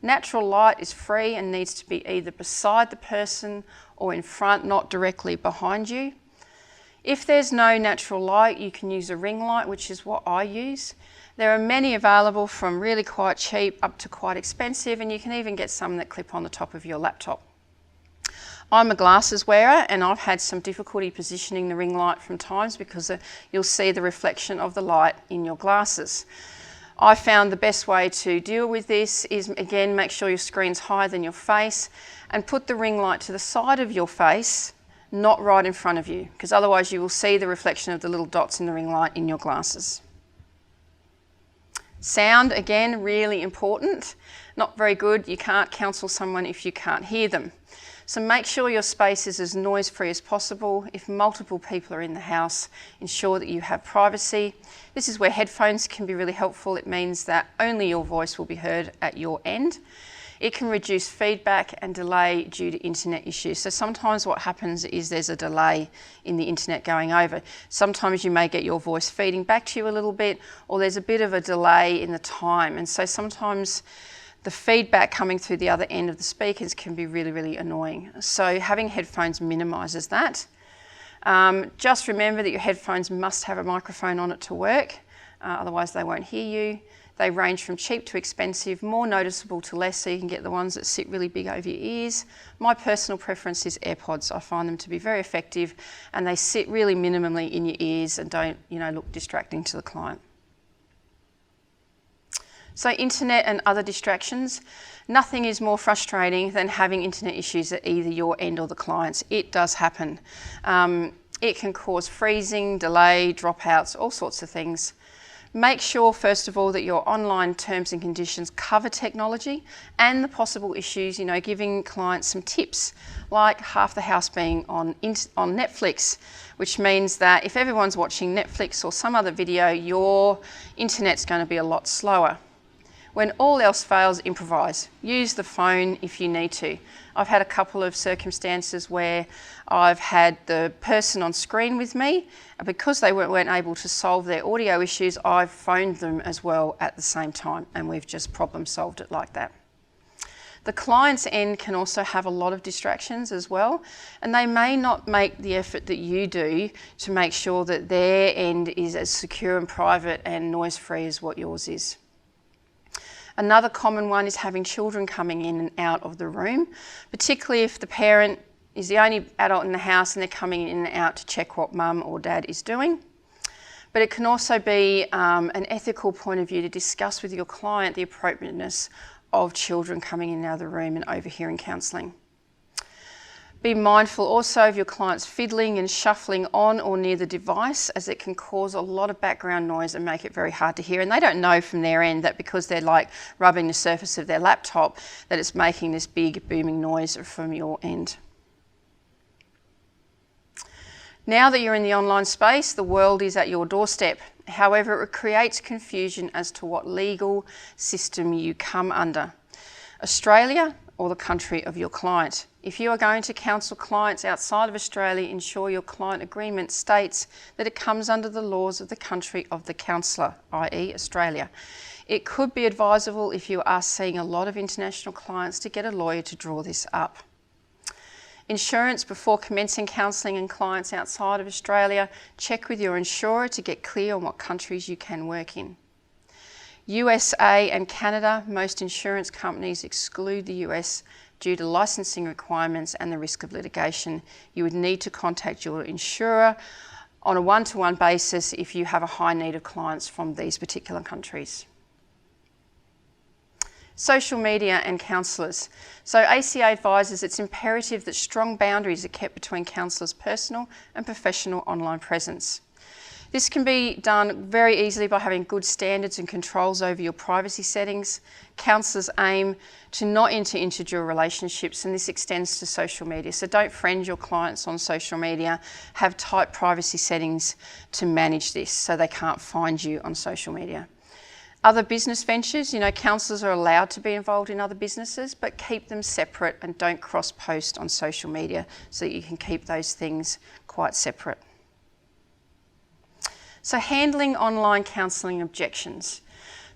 Natural light is free and needs to be either beside the person or in front, not directly behind you. If there's no natural light, you can use a ring light, which is what I use. There are many available, from really quite cheap up to quite expensive, and you can even get some that clip on the top of your laptop. I'm a glasses wearer, and I've had some difficulty positioning the ring light from times because you'll see the reflection of the light in your glasses. I found the best way to deal with this is, again, make sure your screen's higher than your face and put the ring light to the side of your face not right in front of you, because otherwise you will see the reflection of the little dots in the ring light in your glasses. Sound, again, really important. Not very good. You can't counsel someone if you can't hear them. So make sure your space is as noise-free as possible. If multiple people are in the house, ensure that you have privacy. This is where headphones can be really helpful. It means that only your voice will be heard at your end. It can reduce feedback and delay due to internet issues. So sometimes what happens is there's a delay in the internet going over. Sometimes you may get your voice feeding back to you a little bit, or there's a bit of a delay in the time. And so sometimes the feedback coming through the other end of the speakers can be really, really annoying. So having headphones minimises that. Just remember that your headphones must have a microphone on it to work, otherwise they won't hear you. They range from cheap to expensive, more noticeable to less, so you can get the ones that sit really big over your ears. My personal preference is AirPods. I find them to be very effective, and they sit really minimally in your ears and don't, look distracting to the client. So internet and other distractions. Nothing is more frustrating than having internet issues at either your end or the client's. It does happen. It can cause freezing, delay, dropouts, all sorts of things. Make sure, first of all, that your online terms and conditions cover technology and the possible issues, giving clients some tips, like half the house being on Netflix, which means that if everyone's watching Netflix or some other video, your internet's going to be a lot slower. When all else fails, improvise. Use the phone if you need to. I've had a couple of circumstances where I've had the person on screen with me, and because they weren't able to solve their audio issues, I've phoned them as well at the same time, and we've just problem solved it like that. The client's end can also have a lot of distractions as well, and they may not make the effort that you do to make sure that their end is as secure and private and noise-free as what yours is. Another common one is having children coming in and out of the room, particularly if the parent is the only adult in the house and they're coming in and out to check what mum or dad is doing. But it can also be an ethical point of view to discuss with your client the appropriateness of children coming in and out of the room and overhearing counselling. Be mindful also of your clients fiddling and shuffling on or near the device, as it can cause a lot of background noise and make it very hard to hear. And they don't know from their end that because they're like rubbing the surface of their laptop that it's making this big booming noise from your end. Now that you're in the online space, the world is at your doorstep. However, it creates confusion as to what legal system you come under. Australia or the country of your client. If you are going to counsel clients outside of Australia, ensure your client agreement states that it comes under the laws of the country of the counsellor, i.e. Australia. It could be advisable if you are seeing a lot of international clients to get a lawyer to draw this up. Insurance before commencing counselling and clients outside of Australia. Check with your insurer to get clear on what countries you can work in. USA and Canada, most insurance companies exclude the US due to licensing requirements and the risk of litigation. You would need to contact your insurer on a one-to-one basis if you have a high need of clients from these particular countries. Social media and counsellors. So ACA advises it's imperative that strong boundaries are kept between counsellors' personal and professional online presence. This can be done very easily by having good standards and controls over your privacy settings. Counsellors aim to not enter into dual relationships, and this extends to social media. So don't friend your clients on social media. Have tight privacy settings to manage this so they can't find you on social media. Other business ventures, counsellors are allowed to be involved in other businesses, but keep them separate and don't cross-post on social media so that you can keep those things quite separate. So handling online counselling objections.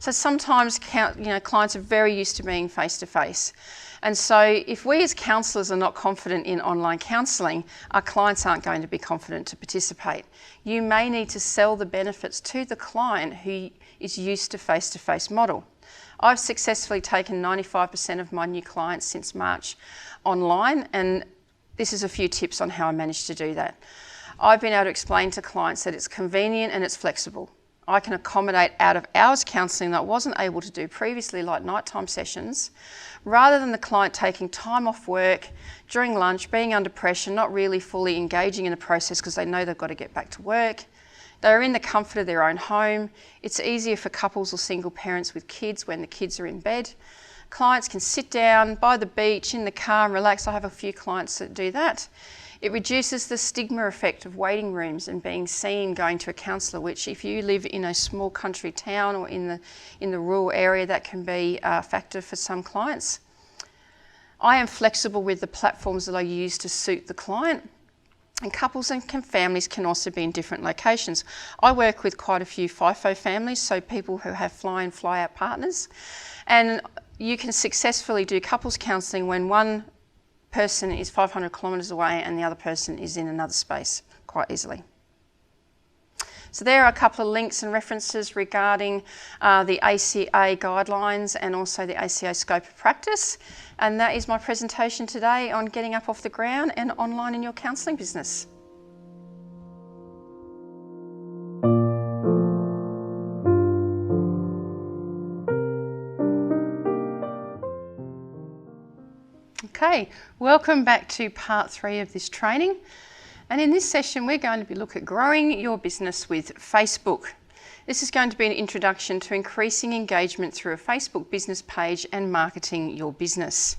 So sometimes clients are very used to being face-to-face. And so if we as counsellors are not confident in online counselling, our clients aren't going to be confident to participate. You may need to sell the benefits to the client who is used to face-to-face model. I've successfully taken 95% of my new clients since March online, and this is a few tips on how I managed to do that. I've been able to explain to clients that it's convenient and it's flexible. I can accommodate out of hours counselling that I wasn't able to do previously, like nighttime sessions, rather than the client taking time off work during lunch, being under pressure, not really fully engaging in the process because they know they've got to get back to work. They're in the comfort of their own home. It's easier for couples or single parents with kids when the kids are in bed. Clients can sit down by the beach, in the car and relax. I have a few clients that do that. It reduces the stigma effect of waiting rooms and being seen going to a counsellor, which if you live in a small country town or in the rural area, that can be a factor for some clients. I am flexible with the platforms that I use to suit the client. And couples and families can also be in different locations. I work with quite a few FIFO families, so people who have fly-in, fly-out partners. And you can successfully do couples counselling when one person is 500 kilometres away and the other person is in another space quite easily. So there are a couple of links and references regarding the ACA guidelines and also the ACA scope of practice. And that is my presentation today on getting up off the ground and online in your counselling business. Okay, welcome back to part 3 of this training. And in this session, we're going to be looking at growing your business with Facebook. This is going to be an introduction to increasing engagement through a Facebook business page and marketing your business.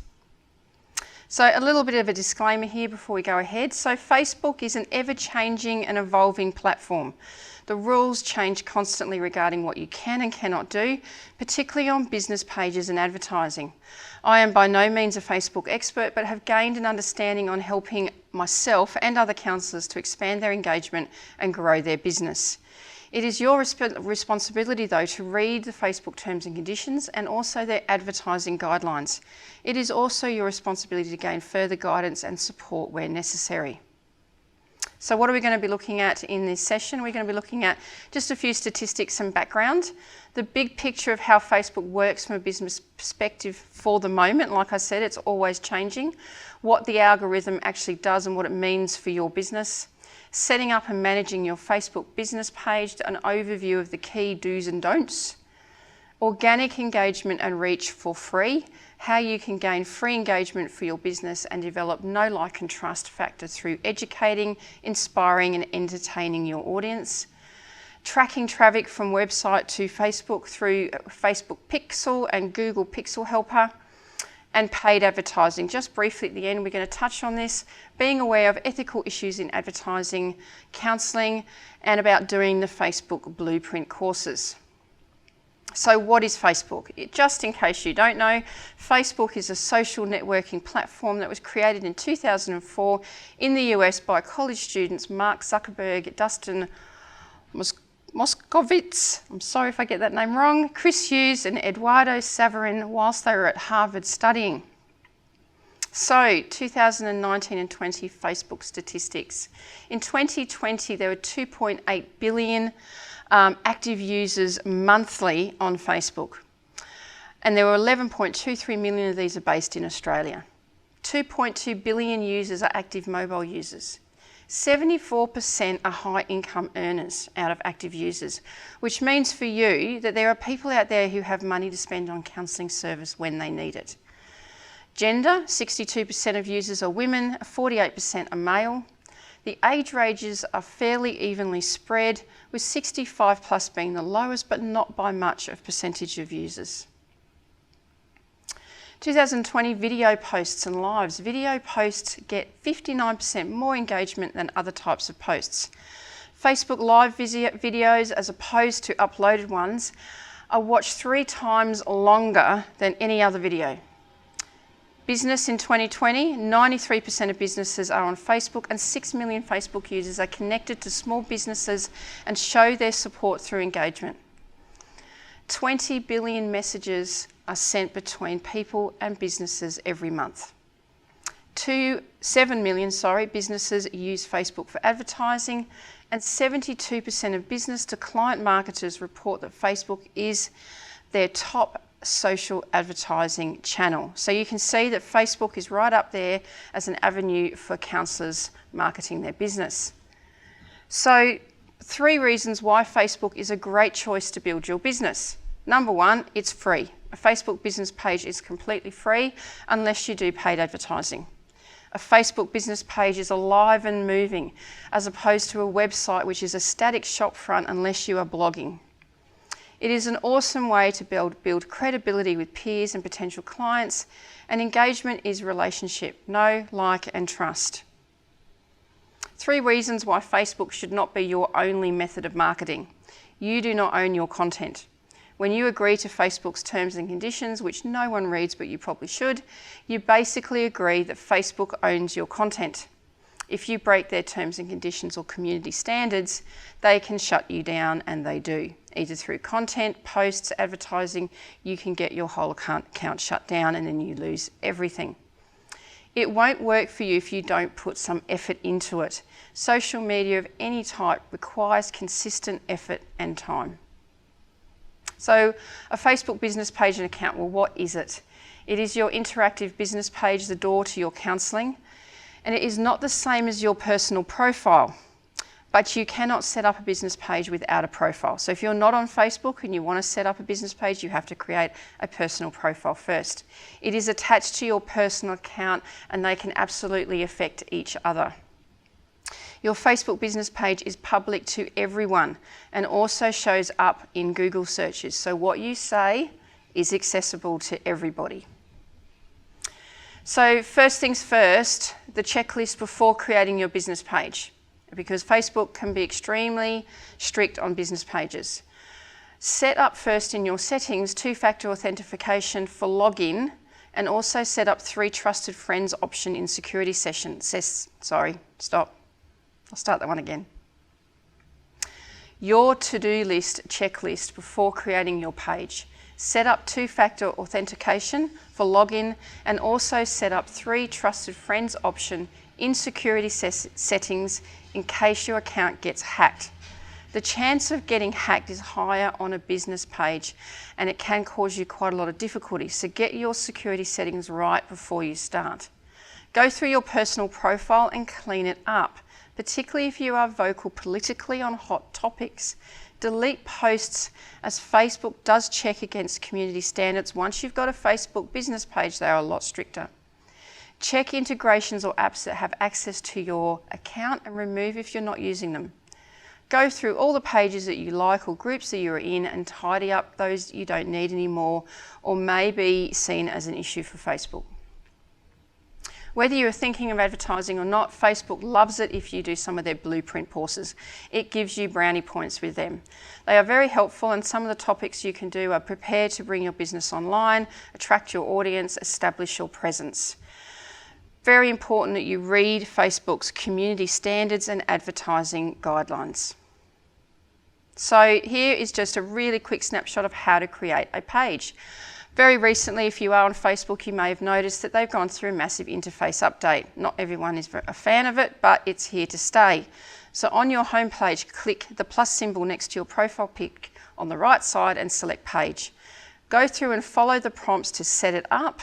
So a little bit of a disclaimer here before we go ahead. So Facebook is an ever-changing and evolving platform. The rules change constantly regarding what you can and cannot do, particularly on business pages and advertising. I am by no means a Facebook expert, but have gained an understanding on helping myself and other counsellors to expand their engagement and grow their business. It is your responsibility, though, to read the Facebook terms and conditions and also their advertising guidelines. It is also your responsibility to gain further guidance and support where necessary. So what are we going to be looking at in this session? We're going to be looking at just a few statistics and background, the big picture of how Facebook works from a business perspective for the moment. Like I said, it's always changing. What the algorithm actually does and what it means for your business. Setting up and managing your Facebook business page, an overview of the key do's and don'ts. Organic engagement and reach for free, how you can gain free engagement for your business and develop know, like and trust factor through educating, inspiring and entertaining your audience. Tracking traffic from website to Facebook through Facebook Pixel and Google Pixel Helper. And paid advertising. Just briefly at the end, we're going to touch on this, being aware of ethical issues in advertising, counselling, and about doing the Facebook Blueprint courses. So what is Facebook? Just in case you don't know, Facebook is a social networking platform that was created in 2004 in the US by college students Mark Zuckerberg, Dustin Moskovitz, I'm sorry if I get that name wrong, Chris Hughes and Eduardo Saverin whilst they were at Harvard studying. So 2019 and 20 Facebook statistics. In 2020 there were 2.8 billion active users monthly on Facebook. And there were 11.23 million of these are based in Australia. 2.2 billion users are active mobile users. 74% are high income earners out of active users, which means for you that there are people out there who have money to spend on counselling service when they need it. Gender, 62% of users are women, 48% are male. The age ranges are fairly evenly spread, with 65 plus being the lowest, but not by much of percentage of users. 2020 video posts and lives. Video posts get 59% more engagement than other types of posts. Facebook live videos, as opposed to uploaded ones, are watched 3 times longer than any other video. Business in 2020, 93% of businesses are on Facebook and 6 million Facebook users are connected to small businesses and show their support through engagement. 20 billion messages are sent between people and businesses every month. 7 million businesses use Facebook for advertising, and 72% of business to client marketers report that Facebook is their top social advertising channel. So you can see that Facebook is right up there as an avenue for counsellors marketing their business. So 3 reasons why Facebook is a great choice to build your business. Number 1, it's free. A Facebook business page is completely free unless you do paid advertising. A Facebook business page is alive and moving as opposed to a website which is a static shopfront unless you are blogging. It is an awesome way to build credibility with peers and potential clients, and engagement is relationship, know, like and trust. 3 reasons why Facebook should not be your only method of marketing. You do not own your content. When you agree to Facebook's terms and conditions, which no one reads but you probably should, you basically agree that Facebook owns your content. If you break their terms and conditions or community standards, they can shut you down, and they do. Either through content, posts, advertising, you can get your whole account shut down and then you lose everything. It won't work for you if you don't put some effort into it. Social media of any type requires consistent effort and time. So a Facebook business page and account, well, what is it? It is your interactive business page, the door to your counselling, and it is not the same as your personal profile, but you cannot set up a business page without a profile. So if you're not on Facebook and you want to set up a business page, you have to create a personal profile first. It is attached to your personal account and they can absolutely affect each other. Your Facebook business page is public to everyone and also shows up in Google searches. So what you say is accessible to everybody. So first things first, the checklist before creating your business page, because Facebook can be extremely strict on business pages. Set up first in your settings 2-factor authentication for login, and also set up 3 trusted friends option in security sessions. I'll start that one again. Your to-do list checklist before creating your page. Set up 2-factor authentication for login, and also set up 3 trusted friends option in security settings in case your account gets hacked. The chance of getting hacked is higher on a business page and it can cause you quite a lot of difficulty. So get your security settings right before you start. Go through your personal profile and clean it up, particularly if you are vocal politically on hot topics. Delete posts, as Facebook does check against community standards. Once you've got a Facebook business page, they are a lot stricter. Check integrations or apps that have access to your account and remove if you're not using them. Go through all the pages that you like or groups that you're in and tidy up those you don't need anymore or may be seen as an issue for Facebook. Whether you're thinking of advertising or not, Facebook loves it if you do some of their blueprint courses. It gives you brownie points with them. They are very helpful, and some of the topics you can do are prepare to bring your business online, attract your audience, establish your presence. Very important that you read Facebook's community standards and advertising guidelines. So here is just a really quick snapshot of how to create a page. Very recently, if you are on Facebook, you may have noticed that they've gone through a massive interface update. Not everyone is a fan of it, but it's here to stay. So on your homepage, click the plus symbol next to your profile pic on the right side and select page. Go through and follow the prompts to set it up.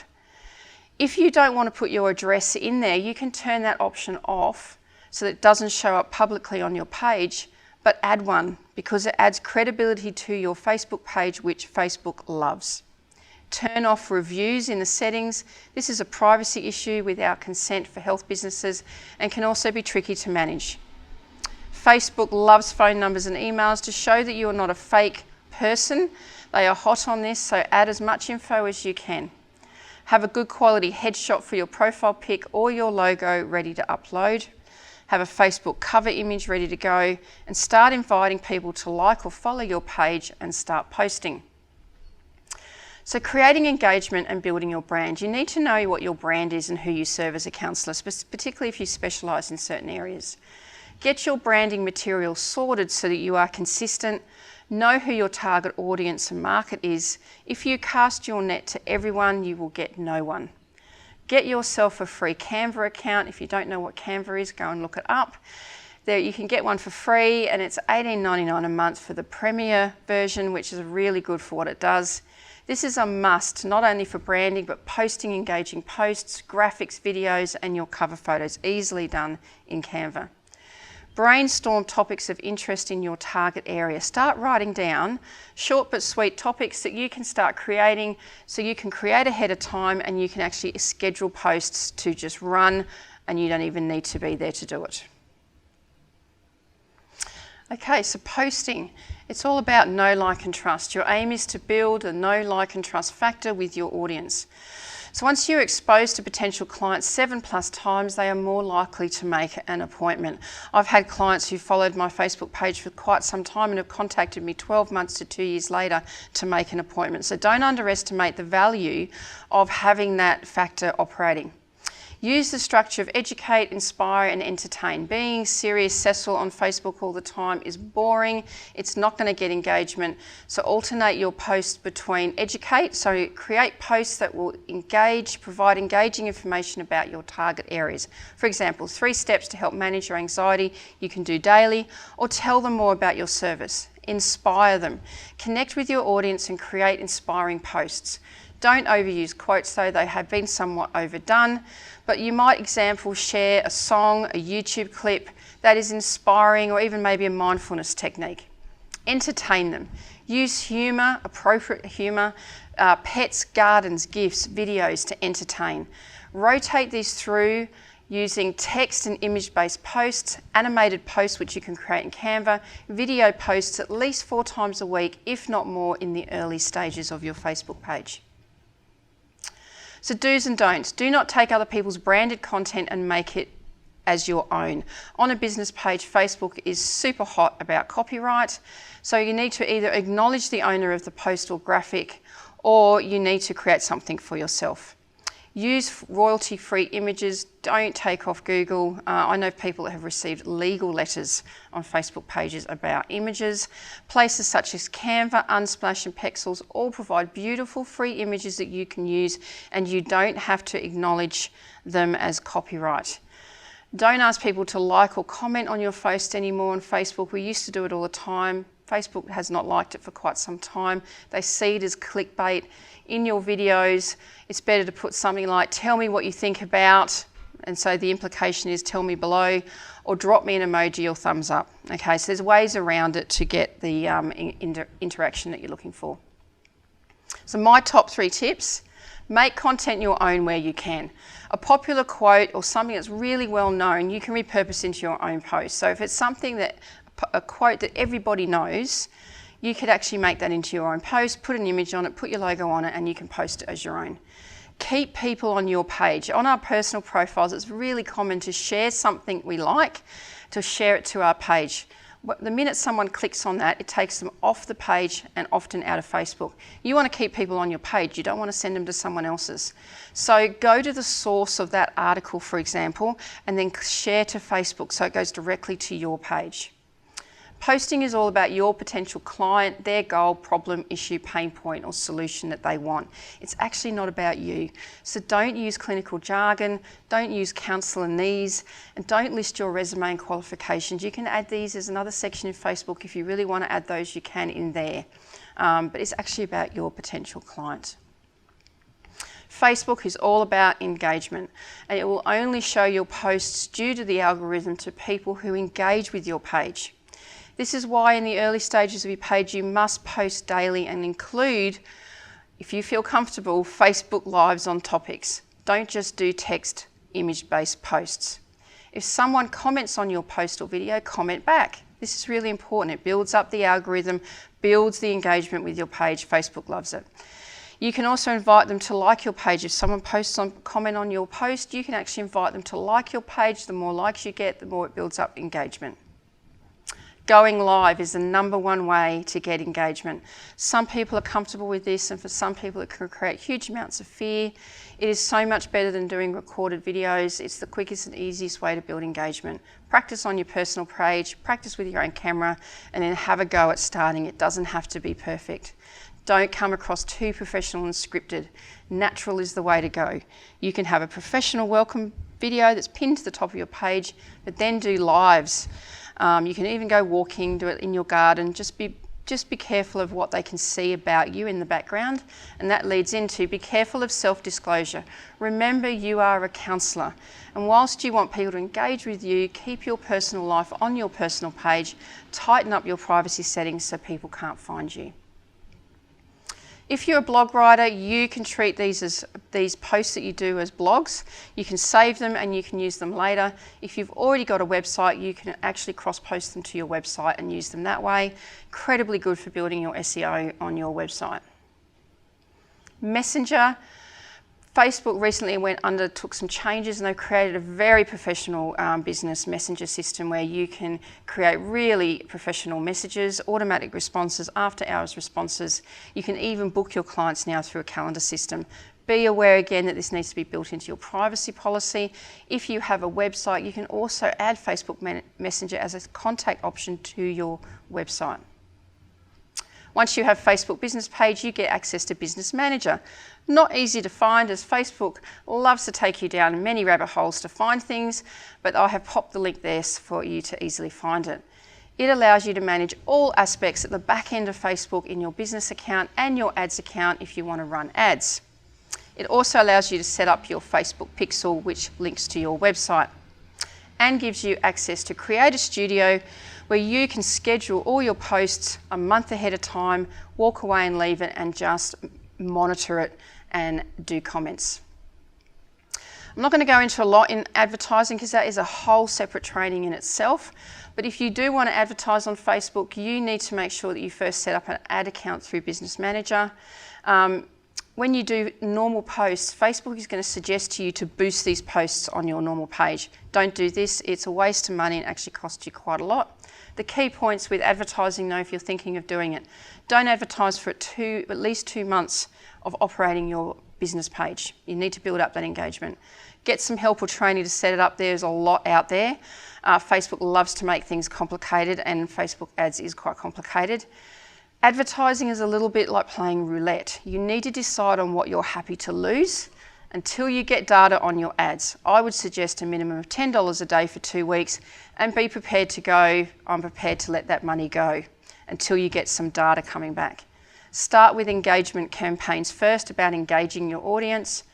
If you don't want to put your address in there, you can turn that option off so that it doesn't show up publicly on your page, but add one because it adds credibility to your Facebook page, which Facebook loves. Turn off reviews in the settings. This is a privacy issue without consent for health businesses and can also be tricky to manage. Facebook loves phone numbers and emails to show that you are not a fake person. They are hot on this, so add as much info as you can. Have a good quality headshot for your profile pic or your logo ready to upload. Have a Facebook cover image ready to go, and start inviting people to like or follow your page and start posting. So creating engagement and building your brand. You need to know what your brand is and who you serve as a counsellor, particularly if you specialise in certain areas. Get your branding material sorted so that you are consistent. Know who your target audience and market is. If you cast your net to everyone, you will get no one. Get yourself a free Canva account. If you don't know what Canva is, go and look it up. There you can get one for free, and it's $18.99 a month for the Premier version, which is really good for what it does. This is a must, not only for branding, but posting engaging posts, graphics, videos, and your cover photos, easily done in Canva. Brainstorm topics of interest in your target area. Start writing down short but sweet topics that you can start creating, so you can create ahead of time and you can actually schedule posts to just run and you don't even need to be there to do it. Okay, so posting. It's all about know, like and trust. Your aim is to build a know, like and trust factor with your audience. So once you're exposed to potential clients 7+ times, they are more likely to make an appointment. I've had clients who followed my Facebook page for quite some time and have contacted me 12 months to 2 years later to make an appointment. So don't underestimate the value of having that factor operating. Use the structure of educate, inspire and entertain. Being serious Cecil on Facebook all the time is boring. It's not going to get engagement. So alternate your posts between educate, so create posts that will engage, provide engaging information about your target areas. For example, 3 steps to help manage your anxiety you can do daily, or tell them more about your service. Inspire them. Connect with your audience and create inspiring posts. Don't overuse quotes though, they have been somewhat overdone, but you might example share a song, a YouTube clip that is inspiring, or even maybe a mindfulness technique. Entertain them. Use humour, appropriate humour, pets, gardens, gifts, videos to entertain. Rotate these through using text and image-based posts, animated posts which you can create in Canva, video posts at least 4 times a week, if not more, in the early stages of your Facebook page. So do's and don'ts. Do not take other people's branded content and make it as your own. On a business page, Facebook is super hot about copyright. So you need to either acknowledge the owner of the post or graphic, or you need to create something for yourself. Use royalty-free images. Don't take off Google. I know people that have received legal letters on Facebook pages about images. Places such as Canva, Unsplash and Pexels all provide beautiful free images that you can use, and you don't have to acknowledge them as copyright. Don't ask people to like or comment on your post anymore on Facebook. We used to do it all the time. Facebook has not liked it for quite some time. They see it as clickbait. In your videos, it's better to put something like, tell me what you think about, and so the implication is tell me below, or drop me an emoji or thumbs up. Okay, so there's ways around it to get the interaction that you're looking for. So my top 3 tips: make content your own where you can. A popular quote or something that's really well known, you can repurpose into your own post. So if it's something that, a quote that everybody knows, you could actually make that into your own post, put an image on it, put your logo on it, and you can post it as your own. Keep people on your page. On our personal profiles, it's really common to share something we like, to share it to our page. The minute someone clicks on that, it takes them off the page and often out of Facebook. You want to keep people on your page. You don't want to send them to someone else's. So go to the source of that article, for example, and then share to Facebook so it goes directly to your page. Posting is all about your potential client, their goal, problem, issue, pain point or solution that they want. It's actually not about you. So don't use clinical jargon, don't use counsellor needs, and don't list your resume and qualifications. You can add these as another section in Facebook. If you really want to add those, you can in there. But it's actually about your potential client. Facebook is all about engagement, and it will only show your posts due to the algorithm to people who engage with your page. This is why in the early stages of your page you must post daily and include, if you feel comfortable, Facebook Lives on topics. Don't just do text, image-based posts. If someone comments on your post or video, comment back. This is really important. It builds up the algorithm, builds the engagement with your page. Facebook loves it. You can also invite them to like your page. If someone posts on comment on your post, you can actually invite them to like your page. The more likes you get, the more it builds up engagement. Going live is the #1 way to get engagement. Some people are comfortable with this, and for some people it can create huge amounts of fear. It is so much better than doing recorded videos. It's the quickest and easiest way to build engagement. Practice on your personal page, practice with your own camera, and then have a go at starting. It doesn't have to be perfect. Don't come across too professional and scripted. Natural is the way to go. You can have a professional welcome video that's pinned to the top of your page, but then do lives. You can even go walking, do it in your garden. Just be just be careful of what they can see about you in the background, and that leads into be careful of self-disclosure. Remember, you are a counsellor, and whilst you want people to engage with you, keep your personal life on your personal page, tighten up your privacy settings so people can't find you. If you're a blog writer, you can treat these posts that you do as blogs. You can save them and you can use them later. If you've already got a website, you can actually cross-post them to your website and use them that way. Incredibly good for building your SEO on your website. Messenger. Facebook recently undertook some changes and they've created a very professional business messenger system where you can create really professional messages, automatic responses, after hours responses. You can even book your clients now through a calendar system. Be aware again that this needs to be built into your privacy policy. If you have a website, you can also add Facebook Messenger as a contact option to your website. Once you have Facebook business page, you get access to Business Manager. Not easy to find, as Facebook loves to take you down many rabbit holes to find things, but I have popped the link there for you to easily find it. It allows you to manage all aspects at the back end of Facebook in your business account and your ads account if you want to run ads. It also allows you to set up your Facebook pixel, which links to your website, and gives you access to Creator Studio, where you can schedule all your posts a month ahead of time, walk away and leave it, and just monitor it and do comments. I'm not going to go into a lot in advertising because that is a whole separate training in itself. But if you do want to advertise on Facebook, you need to make sure that you first set up an ad account through Business Manager. When you do normal posts, Facebook is going to suggest to you to boost these posts on your normal page. Don't do this. It's a waste of money and actually costs you quite a lot. The key points with advertising, though, if you're thinking of doing it, don't advertise for at least 2 months of operating your business page. You need to build up that engagement. Get some help or training to set it up. There's a lot out there. Facebook loves to make things complicated, and Facebook ads is quite complicated. Advertising is a little bit like playing roulette. You need to decide on what you're happy to lose until you get data on your ads. I would suggest a minimum of $10 a day for 2 weeks, and be prepared to go, I'm prepared to let that money go until you get some data coming back. Start with engagement campaigns first, about engaging your audience.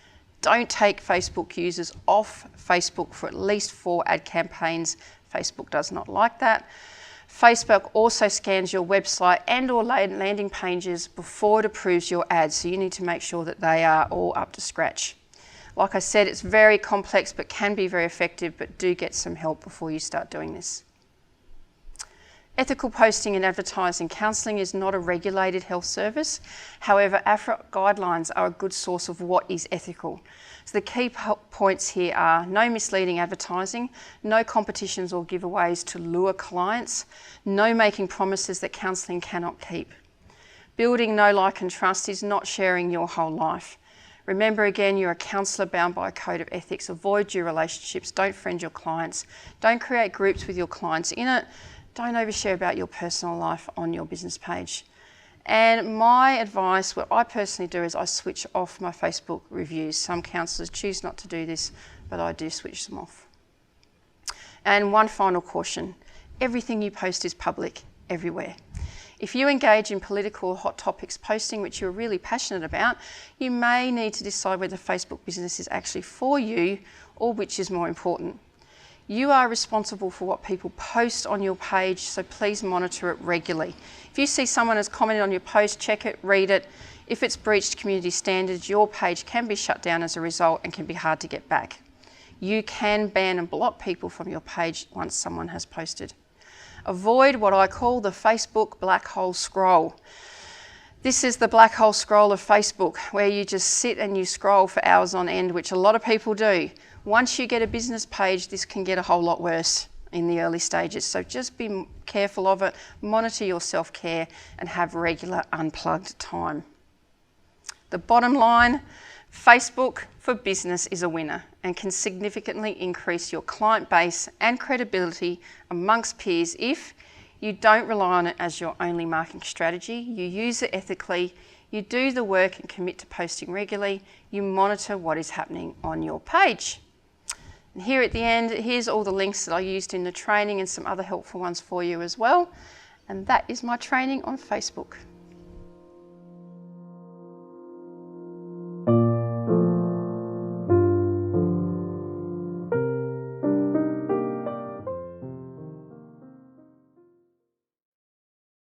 Don't take Facebook users off Facebook for at least 4 ad campaigns. Facebook does not like that. Facebook also scans your website and or landing pages before it approves your ads, so you need to make sure that they are all up to scratch. Like I said, it's very complex but can be very effective, but do get some help before you start doing this. Ethical posting and advertising counselling is not a regulated health service. However, AFRA guidelines are a good source of what is ethical. So the key points here are no misleading advertising, no competitions or giveaways to lure clients, no making promises that counselling cannot keep. Building know, like and trust is not sharing your whole life. Remember again, you're a counsellor bound by a code of ethics. Avoid your relationships, don't friend your clients, don't create groups with your clients in it, don't overshare about your personal life on your business page. And my advice, what I personally do, is I switch off my Facebook reviews. Some counsellors choose not to do this, but I do switch them off. And one final caution, everything you post is public everywhere. If you engage in political or hot topics posting, which you're really passionate about, you may need to decide whether Facebook business is actually for you or which is more important. You are responsible for what people post on your page, so please monitor it regularly. If you see someone has commented on your post, check it, read it. If it's breached community standards, your page can be shut down as a result and can be hard to get back. You can ban and block people from your page once someone has posted. Avoid what I call the Facebook black hole scroll. This is the black hole scroll of Facebook, where you just sit and you scroll for hours on end, which a lot of people do. Once you get a business page, this can get a whole lot worse in the early stages. So just be careful of it, monitor your self-care, and have regular unplugged time. The bottom line, Facebook for business is a winner and can significantly increase your client base and credibility amongst peers if you don't rely on it as your only marketing strategy, you use it ethically, you do the work and commit to posting regularly, you monitor what is happening on your page. And here at the end, here's all the links that I used in the training and some other helpful ones for you as well. And that is my training on Facebook.